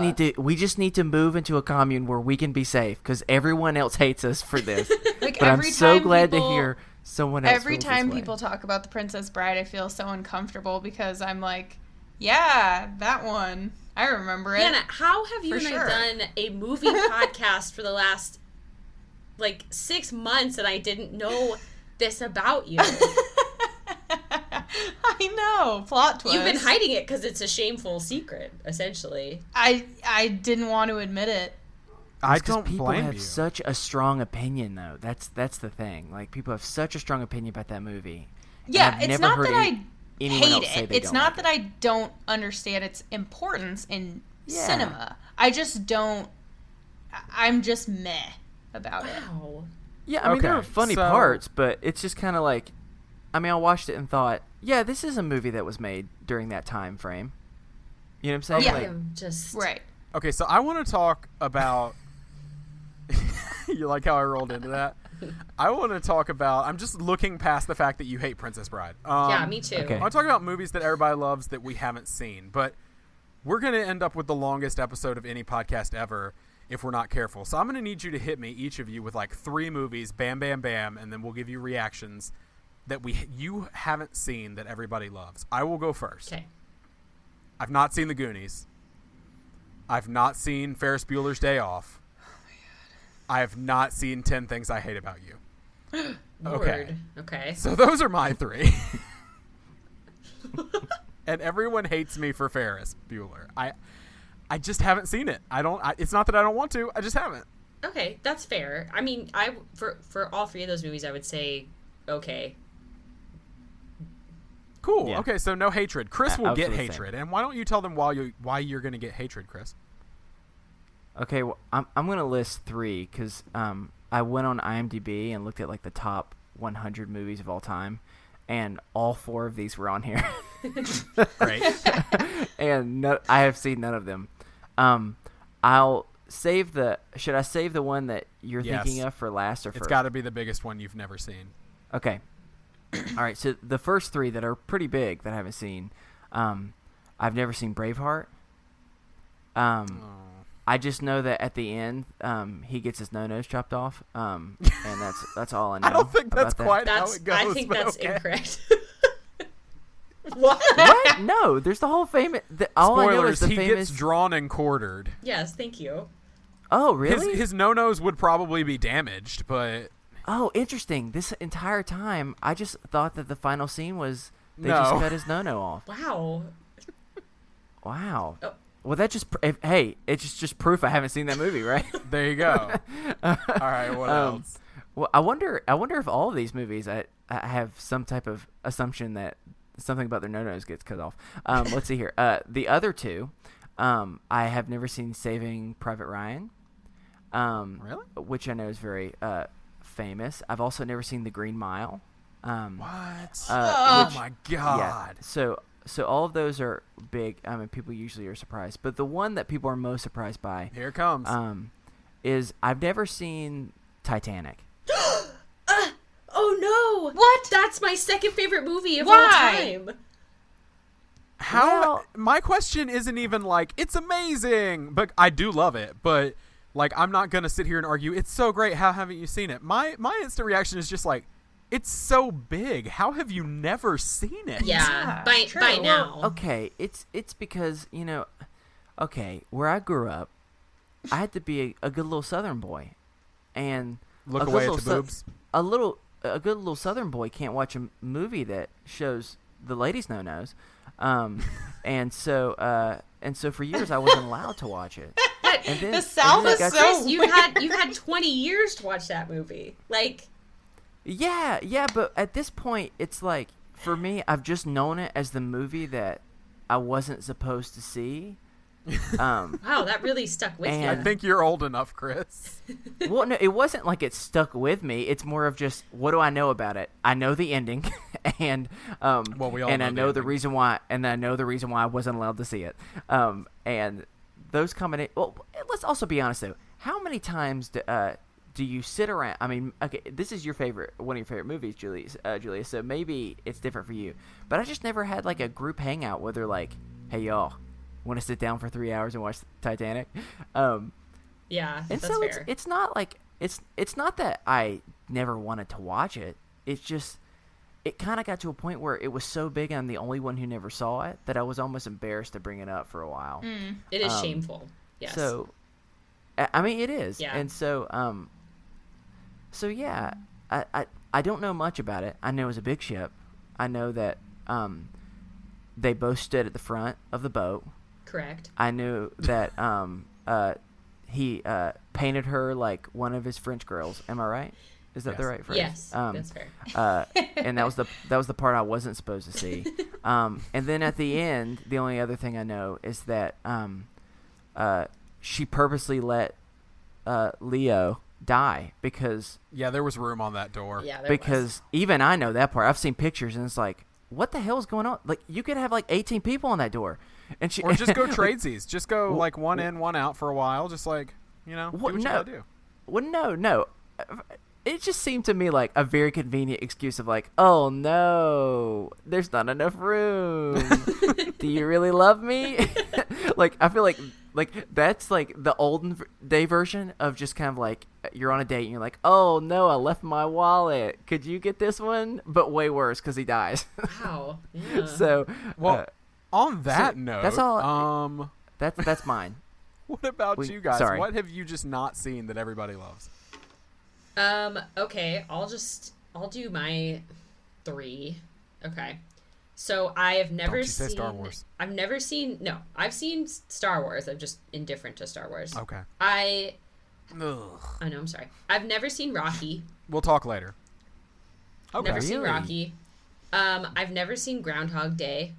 need to move into a commune where we can be safe. Because everyone else hates us for this. Like, But I'm every so time glad people- to hear someone else. Every feels time this way. people talk about the Princess Bride, I feel so uncomfortable because I'm like, yeah, that one. I remember it. Hannah, how have you For and sure. I done a movie podcast for the last, 6 months and I didn't know this about you? I know. Plot twist. You've been hiding it because it's a shameful secret, essentially. I didn't want to admit it. I It's 'cause don't people blame have you. such a strong opinion, though. That's the thing. Like, people have such a strong opinion about that movie. And Yeah, I've it's never not heard that I anyone hate else say it. they It's don't not like that I don't understand its importance in Yeah. cinema. I just don't. I'm just meh about it. Wow. Yeah, I mean, there Okay, are funny so- parts, but it's just kind of like, I mean, I watched it and thought, yeah, this is a movie that was made during that time frame. You know what I'm saying? Yeah. Like, I'm just... Right. Okay, so I want to talk about. You like how I rolled into that? I want to talk about. I'm just looking past the fact that you hate Princess Bride. Yeah, me too. okay. I want to talk about movies that everybody loves that we haven't seen, but we're going to end up with the longest episode of any podcast ever if we're not careful. So I'm going to need you to hit me, each of you, with 3 movies, bam, bam, bam, and then we'll give you reactions that you haven't seen that everybody loves. I will go first. Okay. I've not seen The Goonies. I've not seen Ferris Bueller's Day Off. I have not seen 10 Things I Hate About You. Okay. Word. Okay. So those are my 3. And everyone hates me for Ferris Bueller. I just haven't seen it. It's not that I don't want to. I just haven't. Okay, that's fair. I mean, for all 3 of those movies, I would say okay. Cool. Yeah. Okay, so no hatred. Chris I will was get gonna say. hatred. And why don't you tell them why you're going to get hatred, Chris? okay, well, I'm going to list 3 because I went on IMDb and looked at the top 100 movies of all time, and all 4 of these were on here. Great. And I have seen none of them. I'll save should I save the one that you're Yes. thinking of for last or It's first? got to be the biggest one you've never seen. Okay. All right, so the first 3 that are pretty big that I haven't seen, I've never seen Braveheart. Oh. I just know that at the end, he gets his no-nose chopped off, and that's all I know. I don't think that's about that. quite how That's it goes. I think but that's okay. incorrect. What? What? No, there's the whole famous. All I know is Spoilers, the he famous. gets drawn and quartered. Yes, thank you. Oh, really? His no-nose would probably be damaged, but Oh, interesting. This entire time, I just thought that the final scene was they No. just cut his no-no off. Wow. Wow. Oh. Well, that just hey, it's just proof I haven't seen that movie, right? there you go. All right, what else? Well, I wonder if all of these movies I have some type of assumption that something about their no-nos gets cut off. Let's see here. The other 2, I have never seen Saving Private Ryan. Really? Which I know is very famous. I've also never seen The Green Mile. What? Oh my Yeah. God. So all of those are big. I mean, people usually are surprised, but the one that people are most surprised by Here it comes. is I've never seen Titanic. Oh no! What? That's my second favorite movie of all Why? time. How? well- My question isn't even it's amazing, but I do love it. But I'm not gonna sit here and argue it's so great. How haven't you seen it? My instant reaction is just it's so big. How have you never seen it? Yeah, Yeah, by true. now. Okay, it's because where I grew up, I had to be a good little Southern boy, and Look a good away at little the boobs. a good little Southern boy can't watch a movie that shows the ladies' no-nos, and so for years I wasn't allowed to watch it. But And then, The South and then is I got- so- Chris, you had 20 years to watch that movie. Yeah, but at this point, it's for me, I've just known it as the movie that I wasn't supposed to see. Wow, that really stuck with And- you. I think you're old enough, Chris. Well, no, it wasn't like it stuck with me. It's more of just, what do I know about it? I know the ending, and Well, we all and know I the know the ending. reason why, I wasn't allowed to see it. And those well, let's also be honest though. How many times do you sit around? I mean, okay, this is one of your favorite movies, Julia. So maybe it's different for you. But I just never had like a group hangout where they're like, "Hey, y'all, want to sit down for 3 hours and watch Titanic?" Yeah, And that's so fair. it's not like it's not that I never wanted to watch it. It's just it kind of got to a point where it was so big and I'm the only one who never saw it that I was almost embarrassed to bring it up for a while. It is shameful. Yes. So I mean it is. Yeah. And so yeah, I don't know much about it. I know it was a big ship. I know that they both stood at the front of the boat. Correct. I knew that he painted her like one of his French girls. Am I right? Is that Yes. the right phrase? Yes, that's fair. And that was the part I wasn't supposed to see. And then at the end, the only other thing I know is that she purposely let Leo die because Yeah, there was room on that door. Yeah, there because even I know that part. I've seen pictures and it's like, what the hell is going on? Like you could have like 18 people on that door, and she Or just go tradesies. Just go like one in, one out for a while. Just like, do what you gotta do. Well, no. It just seemed to me like a very convenient excuse of like, oh no, there's not enough room. Do you really love me? Like, I feel like that's like the olden day version of just kind of like you're on a date and you're like, oh no, I left my wallet. Could you get this one? But way worse because he dies. Wow. Yeah. So, Well, on that note, that's all. That's mine. what about you guys? sorry. What have you just not seen that everybody loves? Okay, I'll do my 3. Okay. So I have never Don't you seen say Star Wars. I've seen Star Wars. I'm just indifferent to Star Wars. Okay. I Ugh. know, I'm sorry. I've never seen Rocky. We'll talk later. Okay. Never seen Really? Rocky. I've never seen Groundhog Day.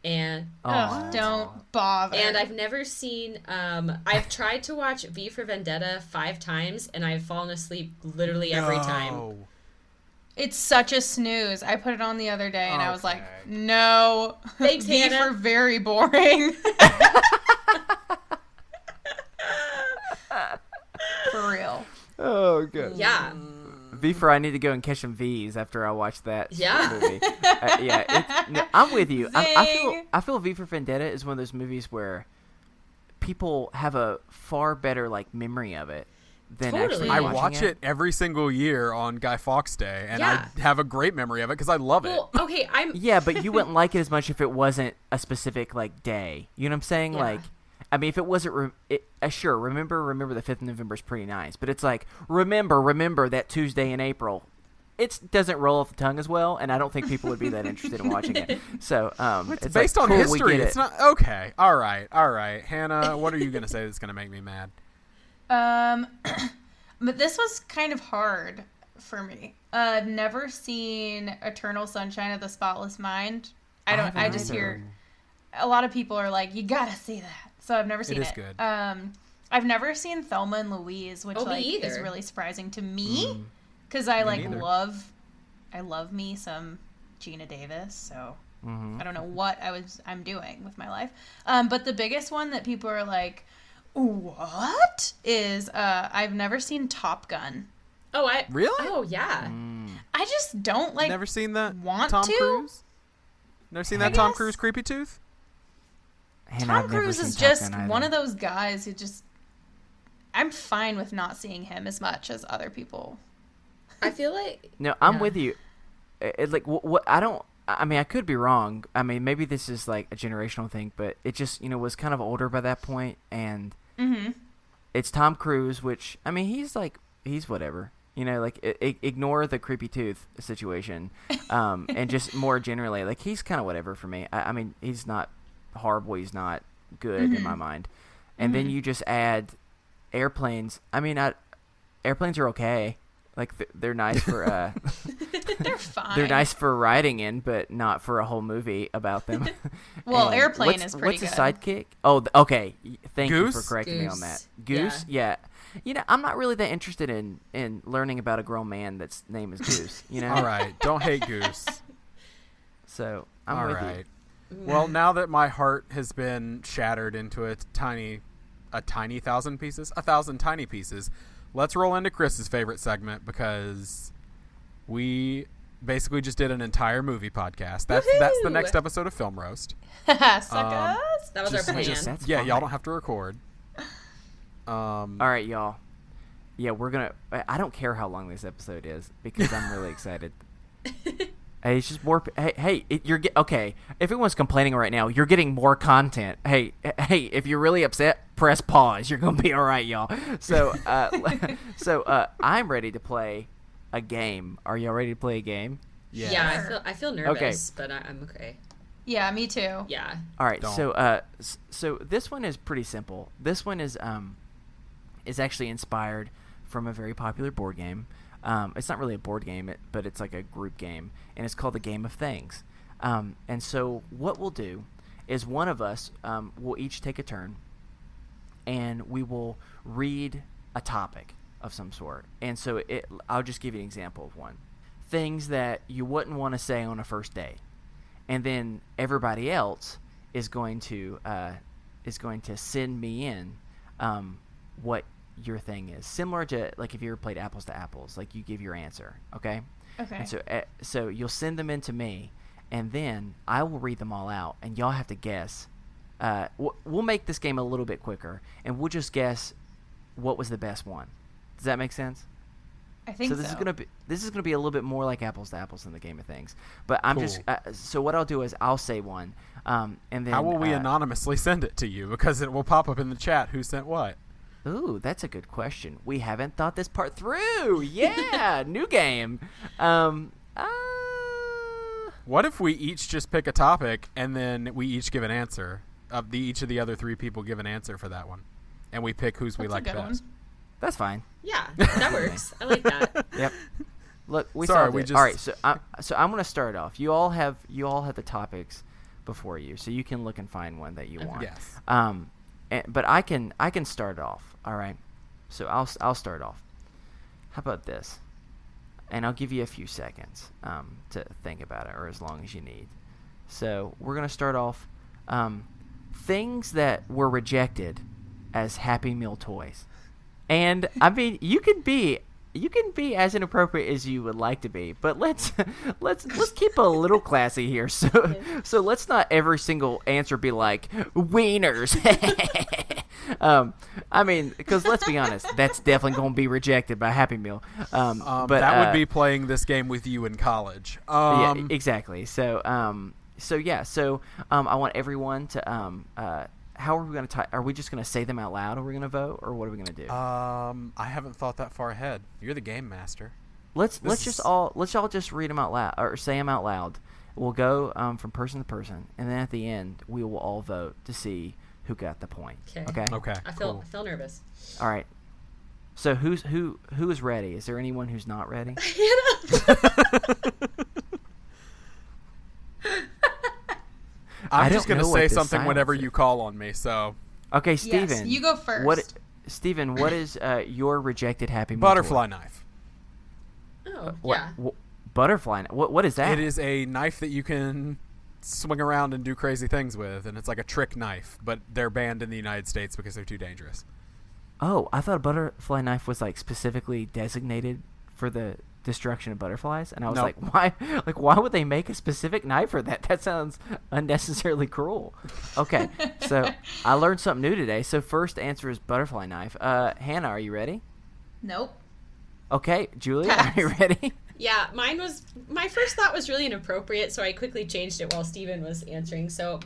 And Ugh, don't bother. And I've never seen, I've tried to watch V for Vendetta 5 times, and I've fallen asleep literally every time. No. It's such a snooze. I put it on the other day and I was like, Okay. no. Thanks, V Hannah. for very boring. For real. Oh, good. Yeah. V for I need to go and catch some V's after I watch that Yeah. movie. I'm with you. Zing. I feel V for Vendetta is one of those movies where people have a far better like memory of it than actually Totally. I watching watch it every single year on Guy Fawkes Day, and Yeah. I have a great memory of it because I love Well, it. okay, Yeah, but you wouldn't like it as much if it wasn't a specific like day. You know what I'm saying? Yeah. Like, I mean, if it wasn't, sure. Remember the 5th of November is pretty nice, but it's like remember that Tuesday in April. It doesn't roll off the tongue as well, and I don't think people would be that interested in watching it. So It's it's based like, on cool, we history. get It's it. not okay. All right. Hannah, what are you gonna say that's gonna make me mad? But this was kind of hard for me. I've never seen Eternal Sunshine of the Spotless Mind. I just hear a lot of people are like, you gotta see that. So I've never seen it. is good. I've never seen Thelma and Louise, which Oh, me like is either. really surprising to me because I like neither. love me some Gina Davis. So Mm-hmm. I don't know what I'm doing with my life. But the biggest one that people are like, what is I've never seen Top Gun. Oh, Really? Oh, yeah. I just don't like Never seen that? want Tom to? Cruise? Never seen I that Tom guess. Cruise Creepy Tooth? And I've Tom never Cruise seen is Top just Gun one either. of those guys who just I'm fine with not seeing him as much as other people. I feel like No, I'm Yeah. with you. It's like what I don't. I mean, I could be wrong. I mean, maybe this is like a generational thing, but it just was kind of older by that point, and it's Tom Cruise, which I mean, he's whatever. Like ignore the creepy tooth situation, and just more generally, like he's kind of whatever for me. I mean, he's not horrible. He's not good in my mind. And then you just add airplanes. I mean, airplanes are okay. Like they're nice for They're fine. they're nice for riding in, but not for a whole movie about them. Well, And Airplane is pretty what's good. the sidekick? Oh, okay. Thank Goose? you for correcting me on that. Goose. Goose, yeah. I'm not really that interested in learning about a grown man that's name is Goose. All right, don't hate Goose. So I'm All with right. you. Well, now that my heart has been shattered into a tiny 1,000 pieces, 1,000 tiny pieces, let's roll into Chris's favorite segment because we basically just did an entire movie podcast. That's the next episode of Film Roast. Suckers. That was our plan. That's Yeah, fine. y'all don't have to record. All right, y'all. Yeah, we're gonna. I don't care how long this episode is because I'm really excited. Hey, it's just more. Hey, okay. If everyone's complaining right now, you're getting more content. Hey, if you're really upset, press pause. You're gonna be all right, y'all. So, I'm ready to play a game. Are y'all ready to play a game? Yeah, I feel nervous, but I'm okay. Yeah, me too. Yeah. All right. Don't. So this one is pretty simple. This one is actually inspired from a very popular board game. It's not really a board game, but it's like a group game, and it's called the Game of Things. And so what we'll do is one of us will each take a turn, and we will read a topic of some sort. And so I'll just give you an example of one. Things that you wouldn't want to say on a first date. And then everybody else is going to send me in what your thing is, similar to like if you ever played Apples to Apples, like you give your answer, okay? Okay. And so you'll send them in to me, and then I will read them all out, and y'all have to guess. We'll make this game a little bit quicker, and we'll just guess what was the best one. Does that make sense? I think so. This is gonna be a little bit more like Apples to Apples in the Game of Things. But I'm Cool. just so what I'll do is I'll say one, and then How will we anonymously send it to you? Because it will pop up in the chat who sent what. Ooh, that's a good question. We haven't thought this part through. Yeah, new game. What if we each just pick a topic and then we each give an answer? Each of the other three people give an answer for that one, and we pick whose we That's a like good best. one. That's fine. Yeah, that works. I like that. Yep. Look, we Sorry, solved we it. just- All right, so I'm gonna start off. You all have the topics before you, so you can look and find one that you want. Yes. But I can start off. All right. So I'll start off. How about this? And I'll give you a few seconds to think about it, or as long as you need. So we're gonna start off things that were rejected as Happy Meal toys. And I mean, you can be as inappropriate as you would like to be, but let's keep it a little classy here. So let's not every single answer be like wieners. I mean, because let's be honest, that's definitely going to be rejected by Happy Meal. But that would be playing this game with you in college. yeah, exactly. So I want everyone to how are we going to are we just going to say them out loud, or are we going to vote, or what are we going to do? I haven't thought that far ahead. You're the game master. Let's all just read them out loud or say them out loud. We'll go from person to person, and then at the end we will all vote to see who got the point. Okay. Okay. I cool. feel nervous. All right. So who is ready? Is there anyone who's not ready? I'm just going to know what say this something whenever silence you call on me. So Okay, Steven. Yes, you go first. Steven, what is your rejected Happy Meal butterfly toy? knife. Oh, What, yeah. butterfly? What is that? It is a knife that you can swing around and do crazy things with, and it's like a trick knife, but they're banned in the United States because they're too dangerous. Oh, I thought a butterfly knife was like specifically designated for the destruction of butterflies, and I was Nope. like, why? Like, why would they make a specific knife for that? That sounds unnecessarily cruel. Okay, so I learned something new today. So first answer is butterfly knife. Hannah, are you ready? Nope. Okay, Julia, are you ready? Yeah, my first thought was really inappropriate, so I quickly changed it while Steven was answering. So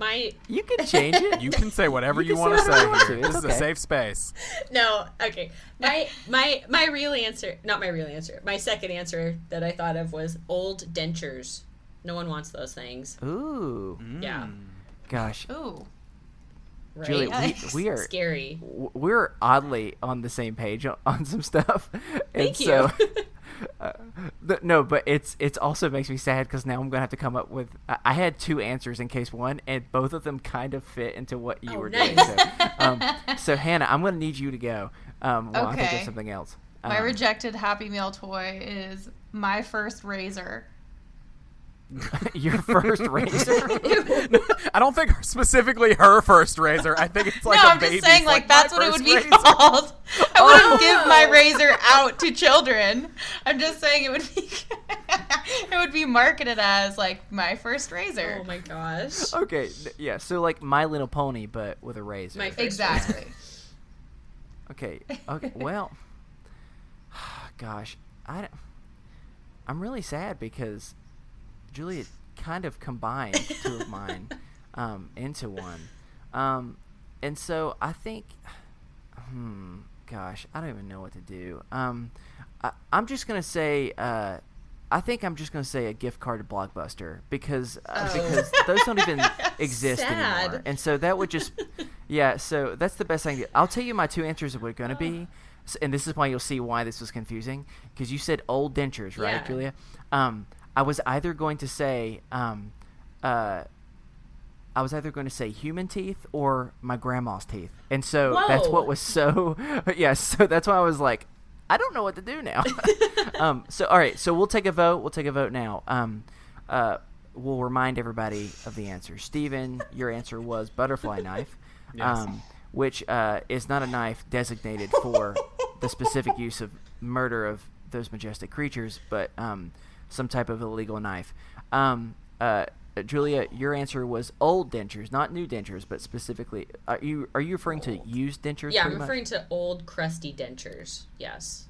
You can change it. You can say whatever You you can want to say whatever say you want here. to. This It's is a okay. safe space. No, okay. My real answer, not my real answer. My second answer that I thought of was old dentures. No one wants those things. Ooh, Yeah. gosh, Ooh. Right? Julia, we are Scary. we're oddly on the same page on some stuff. And Thank you. No, but it's also makes me sad because now I'm gonna have to come up with. I had 2 answers in case one, and both of them kind of fit into what you were doing. So Hannah, I'm gonna need you to go. While I think of something else. My rejected Happy Meal toy is my first razor. Your first razor? I don't think specifically her first razor. I think it's like no, a I'm baby's, just saying like that's my what it first would be razor. called. I wouldn't give my razor out to children. I'm just saying it would be it would be marketed as like my first razor. Oh my gosh. Okay, yeah. So like My Little Pony, but with a razor. My first Exactly. Okay. Well, gosh, I'm really sad because Julia kind of combined 2 of mine into one, and so I think, gosh, I don't even know what to do. I'm just gonna say, I think I'm just gonna say a gift card to Blockbuster because those don't even exist Sad. anymore, and so that would just, yeah. So that's the best thing. I'll tell you my 2 answers were gonna be. And this is why you'll see why this was confusing, because you said old dentures, right, Yeah. Julia? I was either going to say, human teeth or my grandma's teeth, and so that's Whoa. what was so. Yeah, so that's why I was like, I don't know what to do now. So all right, so we'll take a vote. We'll take a vote now. We'll remind everybody of the answer. Steven, your answer was butterfly knife. Yes. Which is not a knife designated for the specific use of murder of those majestic creatures, but some type of illegal knife. Julia, your answer was old dentures, not new dentures, but specifically, are you referring to used dentures? Yeah, I'm pretty much? referring to old crusty dentures. Yes.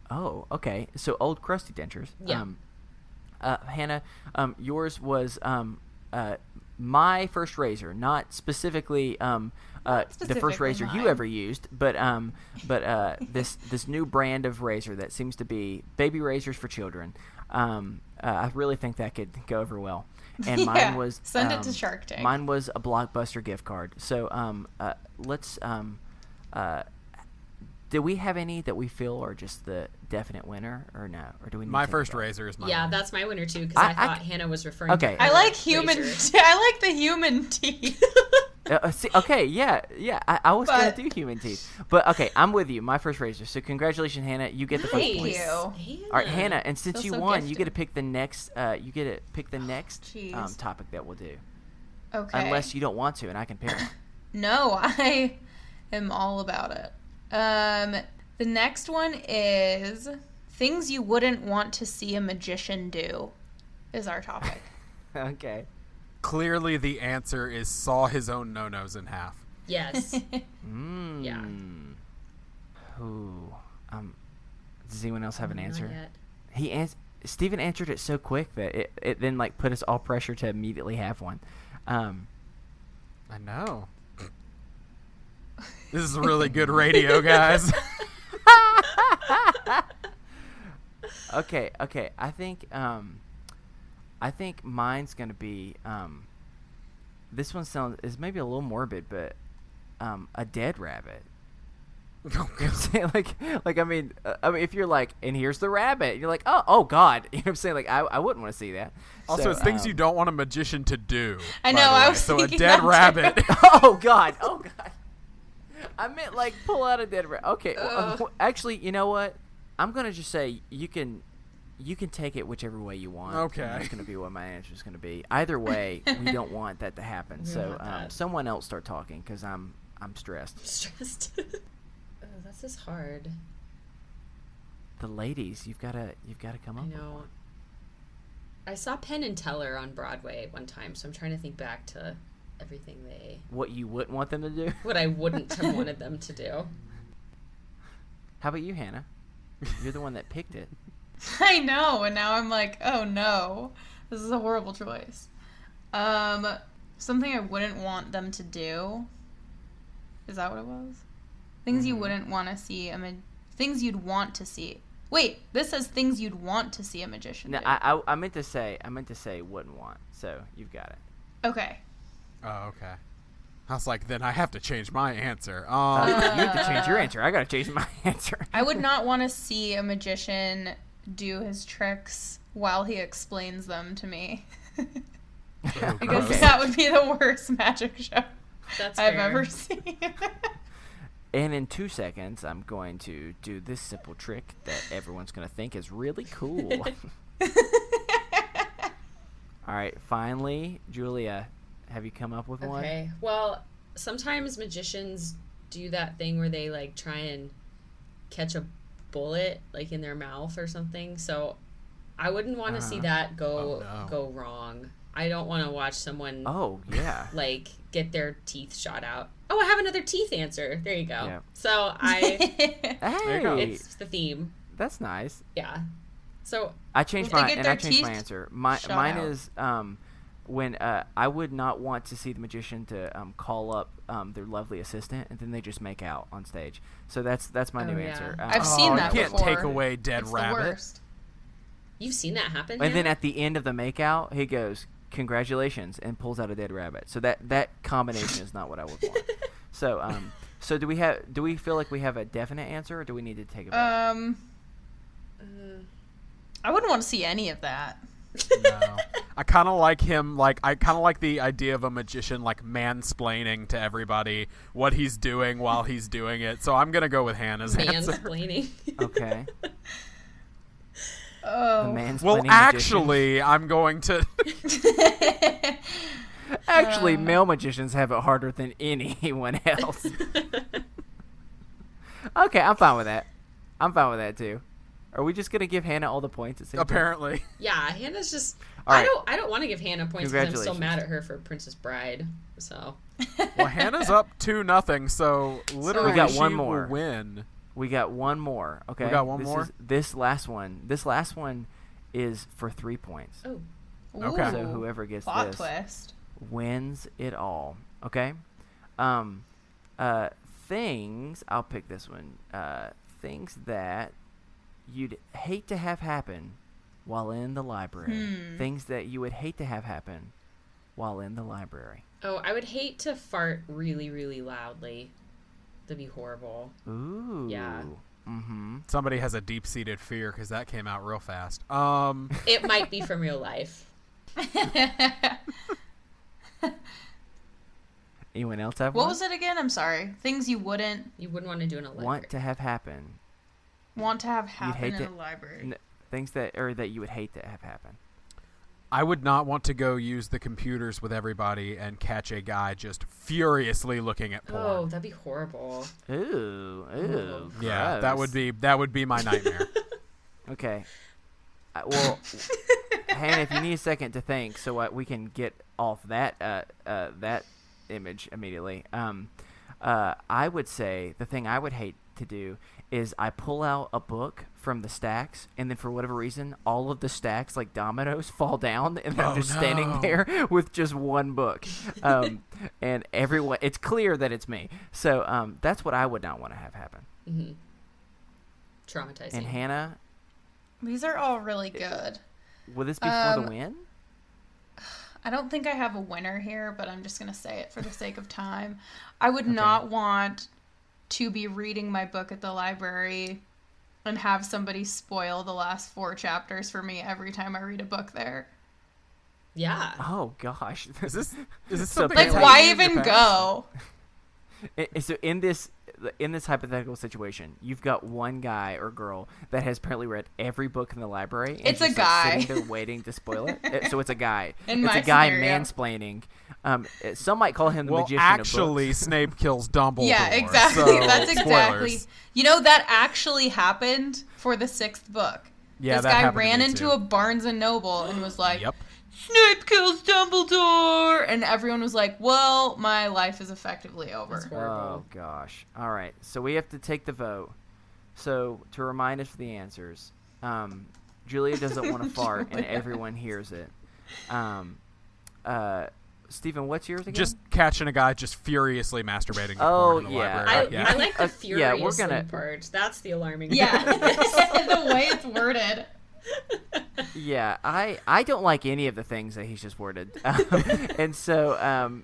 Oh, okay. So old crusty dentures. Yeah. Hannah, yours was my first razor, not specifically the first razor you mine. ever used, but this new brand of razor that seems to be baby razors for children. I really think that could go over well. And mine was send it to Shark Tank. Mine was a Blockbuster gift card. So let's do we have any that we feel are just the definite winner, or no? Or do we need My to first think about it? razor is my Yeah, winner. that's my winner too, because I thought Hannah was referring Okay. to I her like human. razor. I like the human teeth. See, okay, yeah. I was But- gonna do human teeth, but okay, I'm with you. My first razor. So congratulations, Hannah. You get the first Nice. point. you. All right, Hannah, and since Feel you so won, you gifted. get to pick the next. You get to pick the next Jeez. topic that we'll do, Okay. unless you don't want to, and I can pick. No, I am all about it. The next one is things you wouldn't want to see a magician do. Is our topic. Okay. Clearly, the answer is saw his own no-nos in half. Yes. Yeah. Ooh. Does anyone else have an answer? Not yet. Steven answered it so quick that it then like put us all pressure to immediately have one. I know. This is really good radio, guys. Okay. I think mine's gonna be this one is maybe a little morbid, but a dead rabbit. You know what I'm saying? Like I mean, if you're like, and here's the rabbit, you're like, oh God, you know what I'm saying? Like I wouldn't want to see that. Also, So, it's things you don't want a magician to do. I by know, the I way. was So a thinking dead that too. rabbit. Oh God. I meant like pull out a dead rabbit. Okay. Actually, you know what? I'm gonna just say you can take it whichever way you want. Okay. And that's gonna be what my answer is gonna be. Either way, we don't want that to happen. We don't So want that. someone else start talking because I'm stressed. Stressed. Oh, this is hard. The ladies, you've gotta come I up. With know. one. I saw Penn and Teller on Broadway one time, so I'm trying to think back to everything What you wouldn't want them to do? what I wouldn't have wanted them to do. How about you, Hannah? You're the one that picked it. I know, and now I'm like, oh no, this is a horrible choice. Something I wouldn't want them to do. Is that what it was? Things you wouldn't want to see. Things you'd want to see. Wait, this says things you'd want to see a magician No, do. I meant to say wouldn't want. So you've got it. Okay. Oh, okay. I was like, then I have to change my answer. You have to change your answer. I gotta change my answer. I would not want to see a magician do his tricks while he explains them to me. Oh, I guess gross. that would be the worst magic show That's I've fair. ever seen. And in 2 seconds, I'm going to do this simple trick that everyone's going to think is really cool. All right, finally, Julia, have you come up with one? Okay. Well, sometimes magicians do that thing where they like try and catch a bullet like in their mouth or something. So I wouldn't want to see that go wrong. I don't want to watch someone Oh, yeah. like get their teeth shot out. Oh, I have another teeth answer. There you go. Yeah. So I Hey, it's the theme. that's nice. Yeah. So I changed Well, my they get and their I changed my teeth answer. shot Mine out. is when I would not want to see the magician to call up their lovely assistant and then they just make out on stage. So that's my Oh, new yeah. answer. I've seen that You can't before. take away dead It's rabbit. the worst. you've seen that happen? And then Hannah? at the end of the makeout, he goes, "Congratulations," and pulls out a dead rabbit. So that combination is not what I would want. So do we feel like we have a definite answer, or do we need to take a vote? I wouldn't want to see any of that. No. I kind of like him. I kind of like the idea of a magician like mansplaining to everybody what he's doing while he's doing it. So I'm gonna go with Hannah's answer. Mansplaining. Okay. The Oh. mansplaining Well, magician. actually, I'm going to. Actually, male magicians have it harder than anyone else. Okay, I'm fine with that. I'm fine with that too. Are we just gonna give Hannah all the points? At the same time? Apparently, Yeah, Hannah's just. All right. I don't want to give Hannah points because I'm still Congratulations. mad at her for Princess Bride. So well, Hannah's up 2-0, so literally We got she one will more. win. We got one more. Okay. We got one more? This last one. This last one is for 3 points. oh Okay. So Ooh. whoever gets Plot this twist. wins it all. Okay. Things. I'll pick this one. Things that you'd hate to have happen while in the library. Things that you would hate to have happen while in the library. oh, I would hate to fart really really loudly. That'd be horrible. Ooh. Yeah. Mm-hmm. Somebody has a deep-seated fear because that came out real fast. It might be from real life. Anyone else have What one? was it again? I'm sorry. Things you wouldn't You wouldn't want to do in a library. Want to have happen. want to have happen hate in to- a library. Things that you would hate to have happen. I would not want to go use the computers with everybody and catch a guy just furiously looking at porn. Oh, that'd be horrible. Ooh. Yeah, gross. that would be my nightmare. Okay. Well, Hannah, if you need a second to think, so we can get off that that image immediately. I would say the thing I would hate to do is I pull out a book from the stacks, and then for whatever reason, all of the stacks, like dominoes, fall down, and I'm just standing there with just one book. And everyone, it's clear that it's me. So that's what I would not want to have happen. Mm-hmm. Traumatizing. And Hannah, These are all really good. will this be for the win? I don't think I have a winner here, but I'm just going to say it for the sake of time. I would not want to be reading my book at the library and have somebody spoil the last 4 chapters for me every time I read a book there. Yeah. Oh gosh, Is this So something Like, that's why happening in your even past? go? So in this hypothetical situation, you've got one guy or girl that has apparently read every book in the library. And It's a just, guy. sitting there waiting to spoil it. So it's a guy. In it's my a guy scenario. mansplaining. Some might call him the Well, magician actually, of books. Snape kills Dumbledore. Yeah, exactly. so That's exactly. spoilers. You know, that actually happened for the 6th book. Yeah, this that guy happened to ran me into too. a Barnes and Noble and was like, Yep. Snape kills Dumbledore! And everyone was like, well, my life is effectively over. That's horrible. Oh gosh. All right. So we have to take the vote. So to remind us of the answers, Julia doesn't want to fart, and Julia. everyone hears it. Stephen, what's yours again? Just catching a guy just furiously masturbating to Oh, porn in the yeah. library. I like the yeah, furious we're gonna- part. That's the alarming Yeah, part. the way it's worded. Yeah, I don't like any of the things that he's just worded, so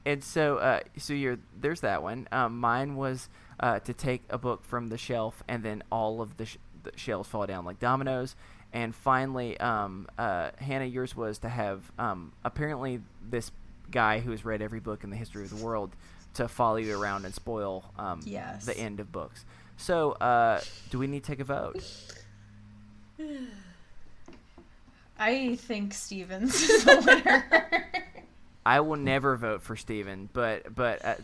there's that one. Mine was to take a book from the shelf and then all of the shells fall down like dominoes. And finally, Hannah, yours was to have apparently this guy who has read every book in the history of the world to follow you around and spoil the end of books. So, do we need to take a vote? I think Steven's is the winner. I will never vote for Steven, but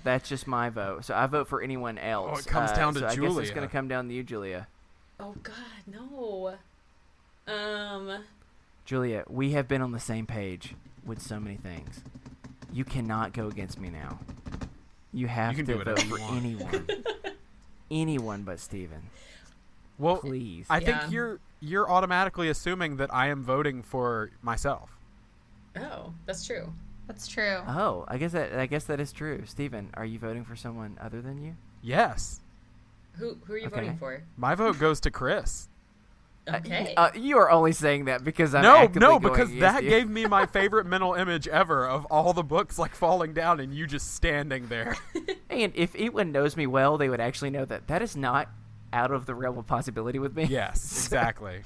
that's just my vote. So I vote for anyone else. Oh, it comes down to so Julia. I guess it's going to come down to you, Julia. Oh God, no. Julia, we have been on the same page with so many things. You cannot go against me now. You have to vote for anyone. Anyone but Steven. Well, please. I think you're automatically assuming that I am voting for myself. Oh, that's true. That's true. Oh, I guess that is true. Steven, are you voting for someone other than you? Yes. Who are you voting for? My vote goes to Chris. Okay. You are only saying that because I'm no, going because that you. gave me my favorite mental image ever of all the books like falling down and you just standing there. And if anyone knows me well, they would actually know that is not out of the realm of possibility with me. Yes, exactly.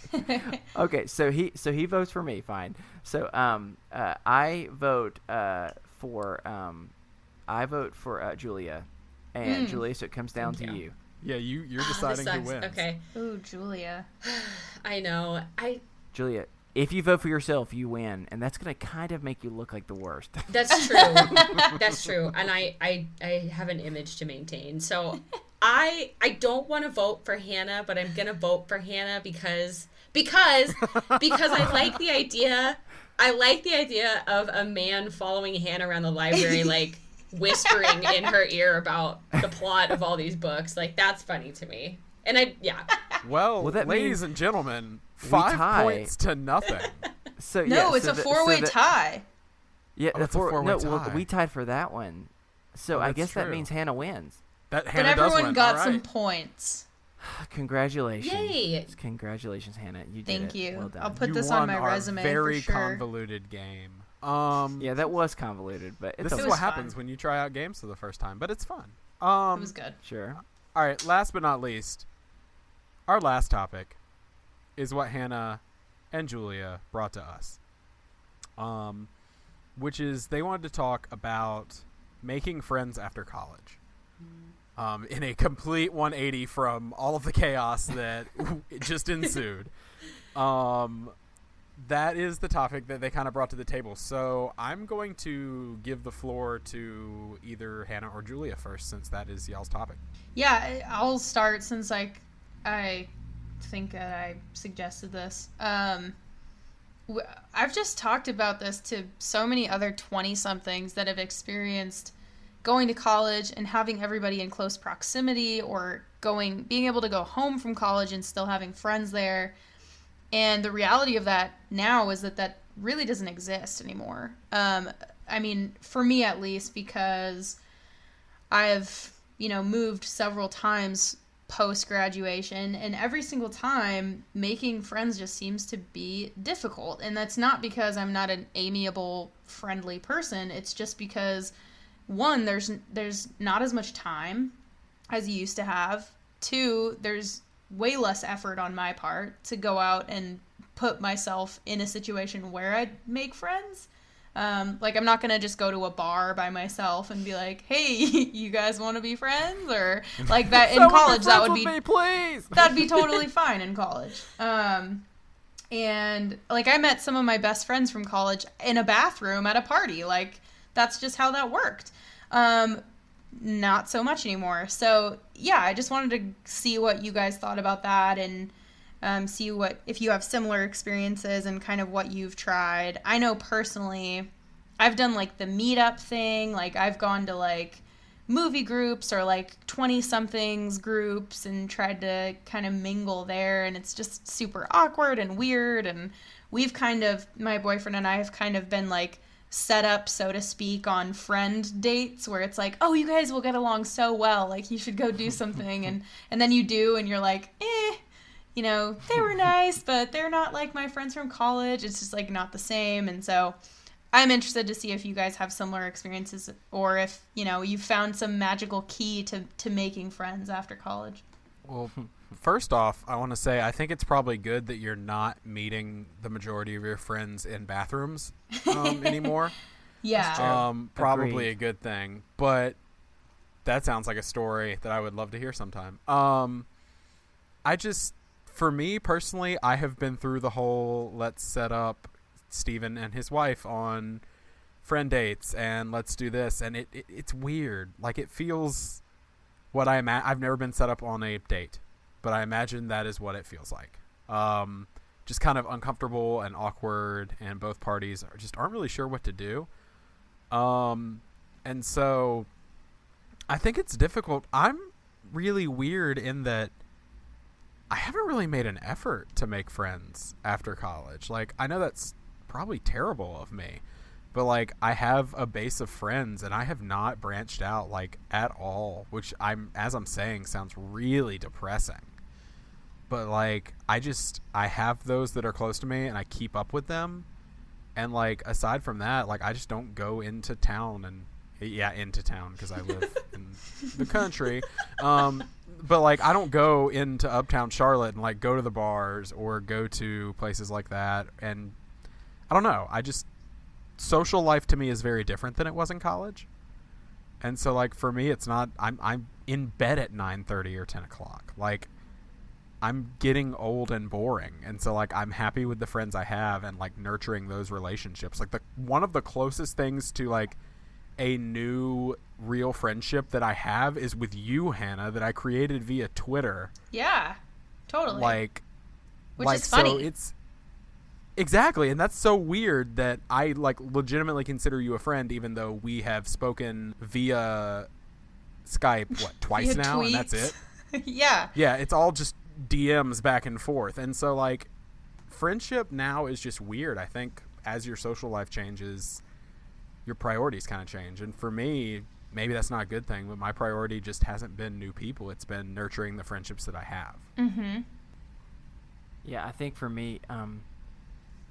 Okay, so he votes for me. Fine. So I vote for Julia, and Julia. So it comes down to you. Yeah, you're deciding who wins. Okay. Ooh, Julia. I know. Julia, if you vote for yourself, you win, and that's gonna kind of make you look like the worst. That's true. That's true. And I have an image to maintain. So I don't want to vote for Hannah, but I'm gonna vote for Hannah because I like the idea. I like the idea of a man following Hannah around the library, like whispering in her ear about the plot of all these books. Like, that's funny to me. And Well, that ladies and gentlemen, 5 points to nothing. So no, it's a four-way tie. Yeah, it's a four-way tie. Well, we tied for that one. So I guess true. that means Hannah wins. That But Hannah does everyone win. got All some right. points. Congratulations. Yay. Congratulations, Hannah. You did Thank it. you. Well done. I'll put You this on won my our resume very for sure. convoluted game. Yeah, that was convoluted, but This is was what fun. happens when you try out games for the first time, but it's fun. It was good. Sure. All right, last but not least, our last topic is what Hannah and Julia brought to us, which is they wanted to talk about making friends after college, in a complete 180 from all of the chaos that just ensued. That is the topic that they kind of brought to the table. So I'm going to give the floor to either Hannah or Julia first, since that is y'all's topic. Yeah, I'll start since I think that I suggested this. I've just talked about this to so many other 20-somethings that have experienced going to college and having everybody in close proximity, or being able to go home from college and still having friends there. And the reality of that now is that really doesn't exist anymore. I mean, for me at least, because I've, moved several times post-graduation, and every single time making friends just seems to be difficult. And that's not because I'm not an amiable, friendly person. It's just because, one, there's not as much time as you used to have. Two, there's way less effort on my part to go out and put myself in a situation where I'd make friends. Like, I'm not going to just go to a bar by myself and be like, hey, you guys want to be friends? Or like that in college, that would be, please. that'd be totally fine in college. And like, I met some of my best friends from college in a bathroom at a party. Like, that's just how that worked. Not so much anymore. So yeah, I just wanted to see what you guys thought about that, and see if you have similar experiences and kind of what you've tried. I know personally, I've done like the meetup thing. Like, I've gone to like movie groups or like 20-somethings groups and tried to kind of mingle there, and it's just super awkward and weird. And my boyfriend and I have kind of been like set up, so to speak, on friend dates where it's like, oh, you guys will get along so well, like you should go do something, and then you do, and you're like, they were nice, but they're not like my friends from college. It's just like not the same. And so I'm interested to see if you guys have similar experiences, or if you found some magical key to making friends after college. Well, First off, I want to say I think it's probably good that you're not meeting the majority of your friends in bathrooms anymore. Yeah. Probably a good thing. But that sounds like a story that I would love to hear sometime. For me personally, I have been through the whole let's set up Steven and his wife on friend dates and let's do this, and it's weird. Like, it feels what I've never been set up on a date, but I imagine that is what it feels like. Just kind of uncomfortable and awkward, and both parties aren't really sure what to do. And so I think it's difficult. I'm really weird in that I haven't really made an effort to make friends after college. Like, I know that's probably terrible of me, but like, I have a base of friends and I have not branched out like at all, which as I'm saying sounds really depressing. But like, I have those that are close to me and I keep up with them. And like, aside from that, like, I just don't go into town because I live in the country. But like, I don't go into uptown Charlotte and like go to the bars or go to places like that. And I don't know. Social life to me is very different than it was in college. And so like, for me, it's not, I'm in bed at 9:30 or 10 o'clock. Like, I'm getting old and boring. And so like, I'm happy with the friends I have and like nurturing those relationships. Like, one of the closest things to like a new real friendship that I have is with you, Hannah, that I created via Twitter. Yeah, totally. Which is funny. So it's exactly. And that's so weird that I like legitimately consider you a friend, even though we have spoken via Skype, twice now, tweets. And that's it. Yeah. Yeah. It's all just DMs back and forth. And so like, friendship now is just weird. I think as your social life changes, your priorities kind of change. And for me, maybe that's not a good thing, but my priority just hasn't been new people. It's been nurturing the friendships that I have. Mm-hmm. Yeah, I think for me,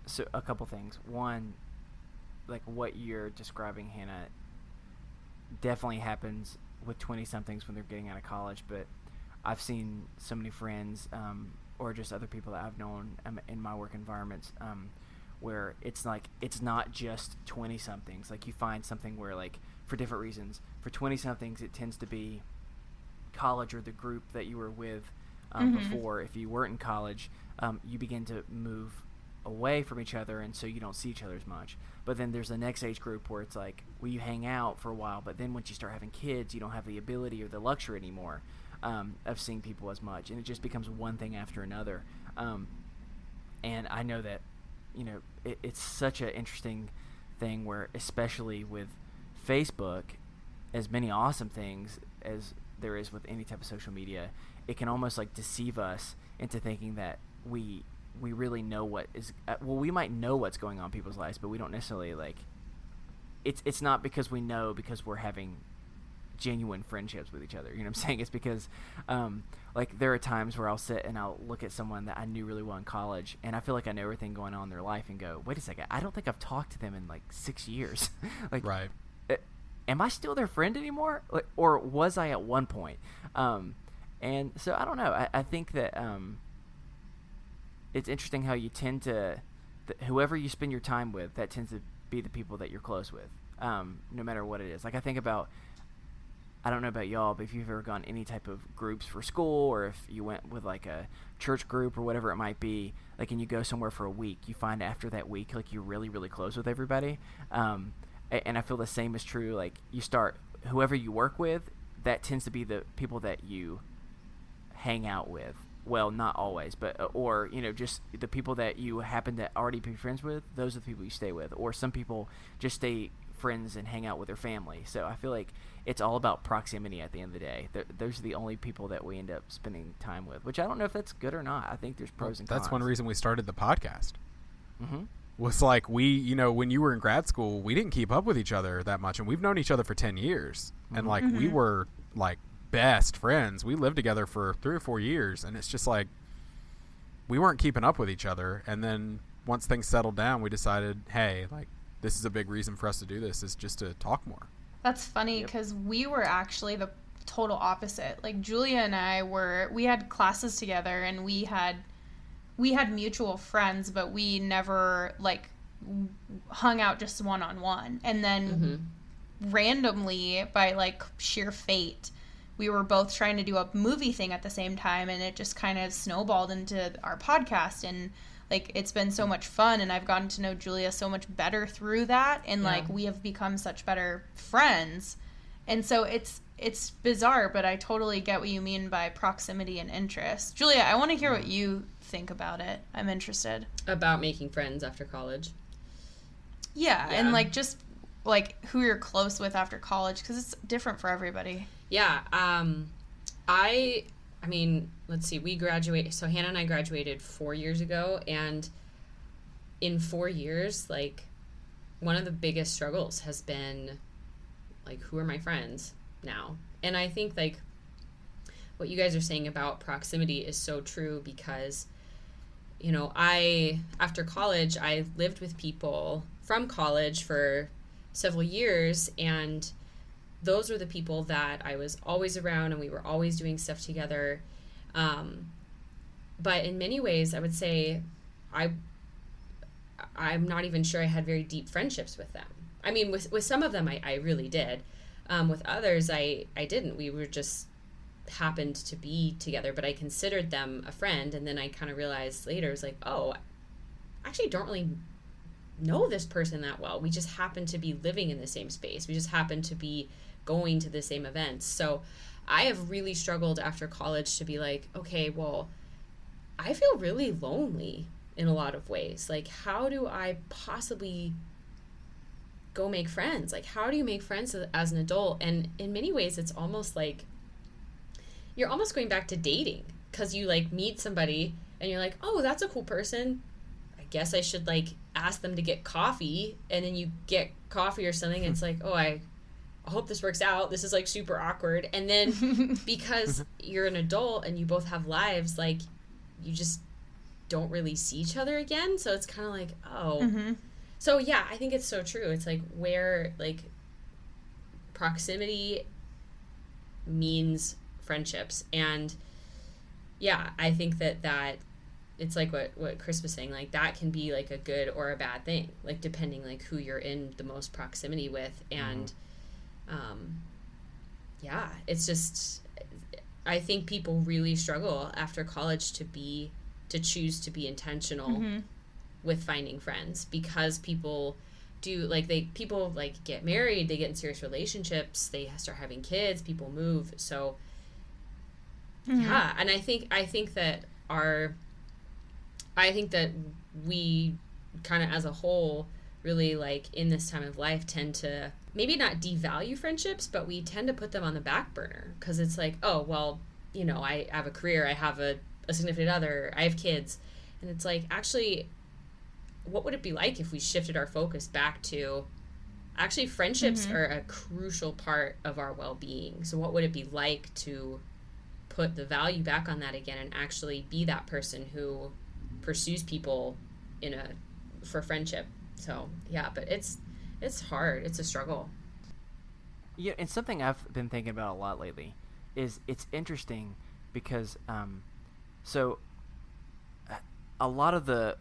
so a couple things. One, like what you're describing, Hannah, definitely happens with 20-somethings when they're getting out of college, but I've seen so many friends or just other people that I've known in my work environments where it's like, it's not just 20-somethings. Like, you find something where, like, for different reasons, for 20-somethings it tends to be college or the group that you were with before. If you weren't in college, you begin to move away from each other, and so you don't see each other as much. But then there's the next age group where it's like, well, you hang out for a while, but then once you start having kids, you don't have the ability or the luxury anymore of seeing people as much, and it just becomes one thing after another. And I know that, you know, it's such an interesting thing where, especially with Facebook, as many awesome things as there is with any type of social media, it can almost like deceive us into thinking that we really know what is we might know what's going on in people's lives, but we don't necessarily like it's not because we know because we're having genuine friendships with each other. You know what I'm saying? It's because like, there are times where I'll sit and I'll look at someone that I knew really well in college, and I feel like I know everything going on in their life, and go, wait a second, I don't think I've talked to them in like 6 years. Like, right. Am I still their friend anymore? Like, or was I at one point? And so I don't know. I think that it's interesting how you tend to, whoever you spend your time with, that tends to be the people that you're close with, no matter what it is. Like, I think about, I don't know about y'all, but if you've ever gone any type of groups for school, or if you went with like a church group or whatever it might be, like, and you go somewhere for a week, you find after that week, like, you're really, really close with everybody. And I feel the same is true. Like, you start, whoever you work with, that tends to be the people that you hang out with. Well, not always, but or, you know, just the people that you happen to already be friends with, those are the people you stay with. Or some people just stay friends and hang out with their family. So I feel like it's all about proximity at the end of the day. Those are the only people that we end up spending time with, which I don't know if that's good or not. I think there's pros and cons. That's one reason we started the podcast. Mm-hmm. Was like, we, you know, when you were in grad school, we didn't keep up with each other that much, and we've known each other for 10 years. And like, we were like best friends. We lived together for 3 or 4 years, and it's just like, we weren't keeping up with each other. And then once things settled down, we decided, hey, like, this is a big reason for us to do this, is just to talk more. That's funny, because we were actually the total opposite. Like Julia and I we had classes together, and we had mutual friends, but we never like hung out just one-on-one. And then randomly, by like sheer fate, we were both trying to do a movie thing at the same time, and it just kind of snowballed into our podcast. And like, it's been so much fun, and I've gotten to know Julia so much better through that, and like, we have become such better friends. And so it's bizarre, but I totally get what you mean by proximity and interest. Julia, I want to hear what you think about it. I'm interested. About making friends after college. Yeah, and like, just like who you're close with after college, because it's different for everybody. Yeah. I mean, let's see, we graduated, so Hannah and I graduated 4 years ago, and in 4 years, like, one of the biggest struggles has been, like, who are my friends now? And I think, like, what you guys are saying about proximity is so true, because, you know, after college, I lived with people from college for several years, and those were the people that I was always around, and we were always doing stuff together. But in many ways, I would say I'm not even sure I had very deep friendships with them. I mean, with some of them, I really did. With others, I didn't. We were just happened to be together, but I considered them a friend. And then I kind of realized later, it was like, oh, I actually don't really know this person that well. We just happen to be living in the same space. We just happen to be going to the same events. So I have really struggled after college to be like, okay, well, I feel really lonely in a lot of ways. Like, how do I possibly go make friends? Like, how do you make friends as an adult? And in many ways, it's almost like you're almost going back to dating, because you like meet somebody and you're like, oh, that's a cool person. I guess I should like ask them to get coffee. And then you get coffee or something. And it's like, oh, I hope this works out. This is like super awkward. And then because you're an adult and you both have lives, like, you just don't really see each other again. So it's kind of like, oh. So yeah, I think it's so true. It's like where like proximity means friendships. And yeah, I think that it's like what Chris was saying, like that can be like a good or a bad thing, like depending like who you're in the most proximity with. And yeah, it's just, I think people really struggle after college to choose to be intentional with finding friends, because people do people get married, they get in serious relationships, they start having kids, people move. So yeah, and I think that we kind of as a whole really like in this time of life tend to maybe not devalue friendships, but we tend to put them on the back burner, because it's like, oh, well, you know, I have a career, I have a significant other, I have kids. And it's like, actually, what would it be like if we shifted our focus back to actually friendships are a crucial part of our well-being. So what would it be like to put the value back on that again and actually be that person who pursues people for friendship? So yeah, but it's hard. It's a struggle. Yeah, and something I've been thinking about a lot lately is it's interesting because so a lot of the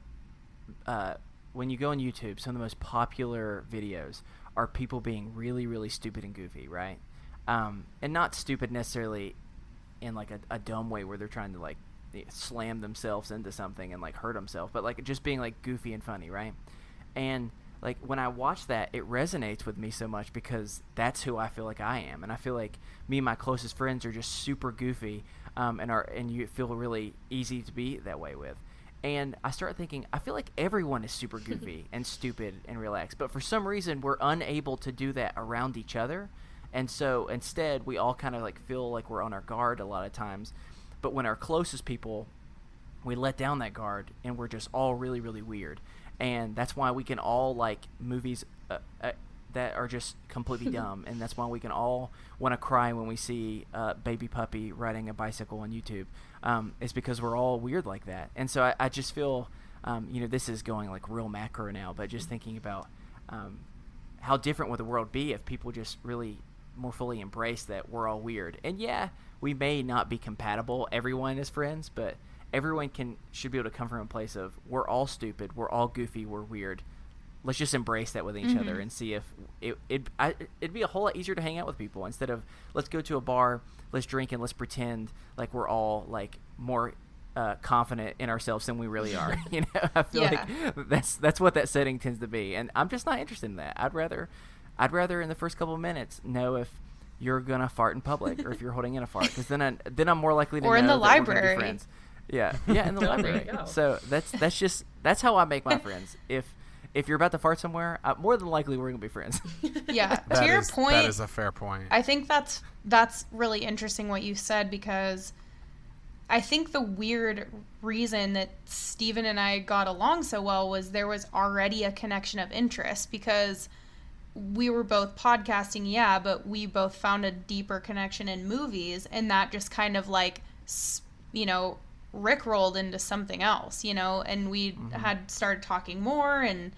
when you go on YouTube, some of the most popular videos are people being really, really stupid and goofy, right? And not stupid necessarily in like a dumb way where they're trying to like slam themselves into something and like hurt themselves, but like just being like goofy and funny, right? And like when I watch that, it resonates with me so much because that's who I feel like I am, and I feel like me and my closest friends are just super goofy, and you feel really easy to be that way with. And I start thinking, I feel like everyone is super goofy and stupid and relaxed, but for some reason we're unable to do that around each other. And so instead we all kind of like feel like we're on our guard a lot of times. But when our closest people, we let down that guard and we're just all really, really weird. And that's why we can all like movies that are just completely dumb. And that's why we can all want to cry when we see a baby puppy riding a bicycle on YouTube. It's because we're all weird like that. And so I just feel, this is going like real macro now, but just thinking about how different would the world be if people just really more fully embrace that we're all weird. And yeah, we may not be compatible, everyone as friends, but everyone should be able to come from a place of we're all stupid, we're all goofy, we're weird. Let's just embrace that with each other and see if it'd be a whole lot easier to hang out with people instead of let's go to a bar, let's drink, and let's pretend like we're all like more confident in ourselves than we really are. You know, I feel like that's what that setting tends to be, and I'm just not interested in that. I'd rather in the first couple of minutes know if you're gonna fart in public or if you're holding in a fart, because then I'm more likely to or know in the that we're gonna be library. friends. Yeah, in the library. So that's how I make my friends. If you're about to fart somewhere, more than likely we're gonna be friends. Yeah, to your point, that is a fair point. I think that's really interesting what you said, because I think the weird reason that Steven and I got along so well was there was already a connection of interest, because we were both podcasting, but we both found a deeper connection in movies, and that just kind of like, you know, rickrolled into something else, you know, and we had started talking more, and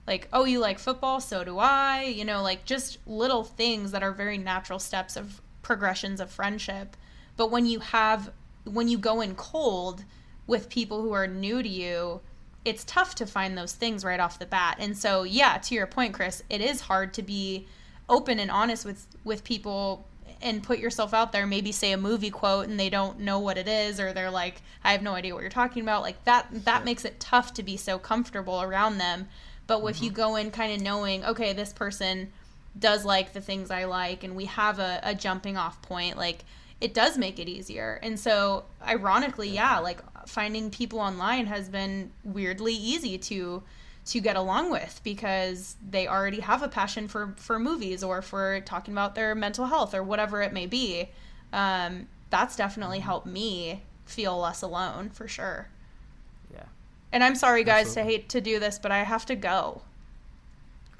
like, oh, you like football, so do I, you know, like just little things that are very natural steps of progressions of friendship. But when you go in cold with people who are new to you, it's tough to find those things right off the bat. And so, yeah, to your point, Chris, it is hard to be open and honest with people and put yourself out there, maybe say a movie quote and they don't know what it is, or they're like, I have no idea what you're talking about. Like that makes it tough to be so comfortable around them. But if you go in kind of knowing, okay, this person does like the things I like, and we have a jumping off point, like it does make it easier. And so ironically, like finding people online has been weirdly easy to get along with, because they already have a passion for movies or for talking about their mental health or whatever it may be. That's definitely helped me feel less alone, for sure. Yeah. And I'm sorry, guys, to hate to do this, but I have to go.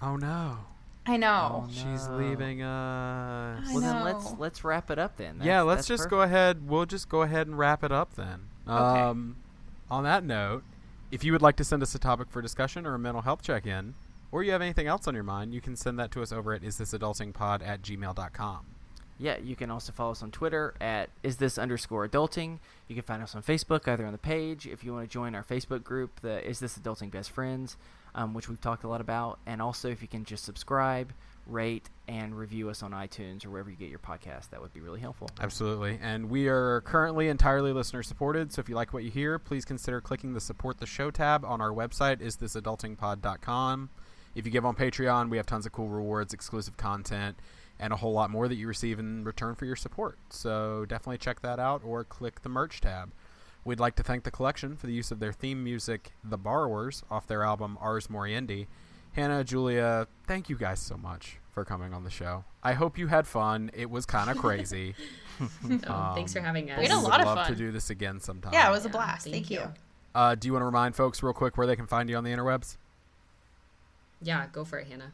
Oh no. I know. Oh, no. She's leaving us. I Well, then know. let's wrap it up then. Let's just go ahead. We'll just go ahead and wrap it up then. Okay. On that note, if you would like to send us a topic for discussion or a mental health check-in, or you have anything else on your mind, you can send that to us over at isthisadultingpod@gmail.com. Yeah, you can also follow us on Twitter at @isthisunderscoreadulting. You can find us on Facebook, either on the page. If you want to join our Facebook group, the Is This Adulting Best Friends, which we've talked a lot about. And also, if you can just subscribe, rate, and review us on iTunes or wherever you get your podcast, that would be really helpful. Absolutely. And we are currently entirely listener-supported, so if you like what you hear, please consider clicking the Support the Show tab on our website, isthisadultingpod.com. If you give on Patreon, we have tons of cool rewards, exclusive content, and a whole lot more that you receive in return for your support. So definitely check that out, or click the merch tab. We'd like to thank the collection for the use of their theme music, The Borrowers, off their album Ars Moriendi. Hannah, Julia, thank you guys so much for coming on the show. I hope you had fun. It was kind of crazy. Thanks for having us. We had a lot of Would love fun to do this again sometime. Yeah, it was a blast. Thank you. Do you want to remind folks real quick where they can find you on the interwebs? Yeah, go for it, Hannah.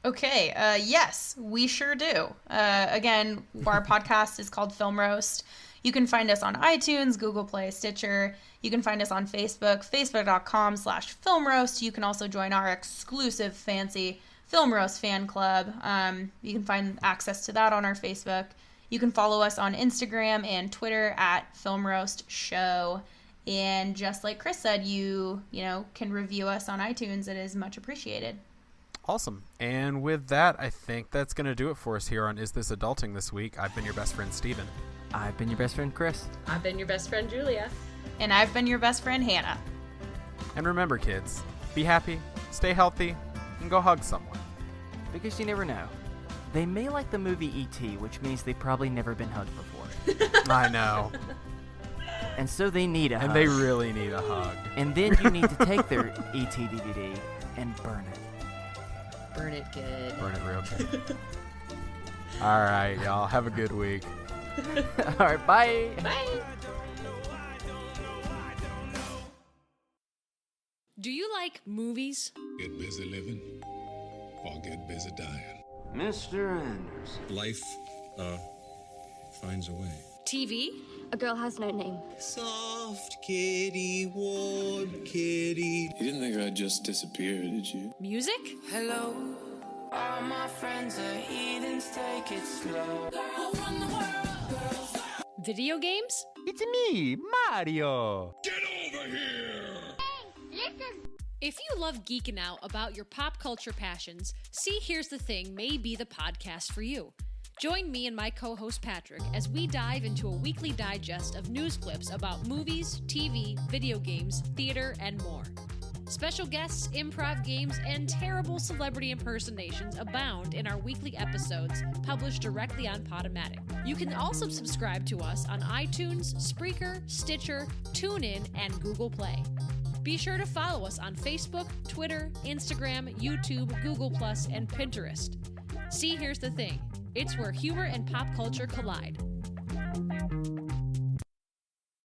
Okay, yes, we sure do. Again, our podcast is called Film Roast. You can find us on iTunes, Google Play, Stitcher. You can find us on Facebook, facebook.com/filmroast. You can also join our exclusive fancy Film Roast fan club. You can find access to that on our Facebook. You can follow us on Instagram and Twitter at Film Roast Show. And just like Chris said, you can review us on iTunes. It is much appreciated. Awesome. And with that, I think that's going to do it for us here on Is This Adulting this week. I've been your best friend, Steven. I've been your best friend, Chris. I've been your best friend, Julia. And I've been your best friend, Hannah. And remember, kids, be happy, stay healthy, and go hug someone. Because you never know. They may like the movie E.T., which means they've probably never been hugged before. I know. And so they need a hug. And they really need a hug. And then you need to take their E.T. DVD and burn it. Burn it good. Burn it real good. All right, y'all. Have a good week. All right, bye. Bye. Do you like movies? Get busy living or get busy dying. Mr. Anderson. Life, finds a way. TV? A girl has no name. Soft kitty, warm kitty. You didn't think I'd just disappear, did you? Music? Hello, all my my friends are heathens, take it slow. Girl, run the world, girls. Video games? It's me, Mario! Get over here! Hey, listen! If you love geeking out about your pop culture passions, See Here's the Thing may be the podcast for you. Join me and my co-host Patrick as we dive into a weekly digest of news clips about movies, TV, video games, theater, and more. Special guests, improv games, and terrible celebrity impersonations abound in our weekly episodes published directly on Podomatic. You can also subscribe to us on iTunes, Spreaker, Stitcher, TuneIn, and Google Play. Be sure to follow us on Facebook, Twitter, Instagram, YouTube, Google+, and Pinterest. See Here's the Thing. It's where humor and pop culture collide.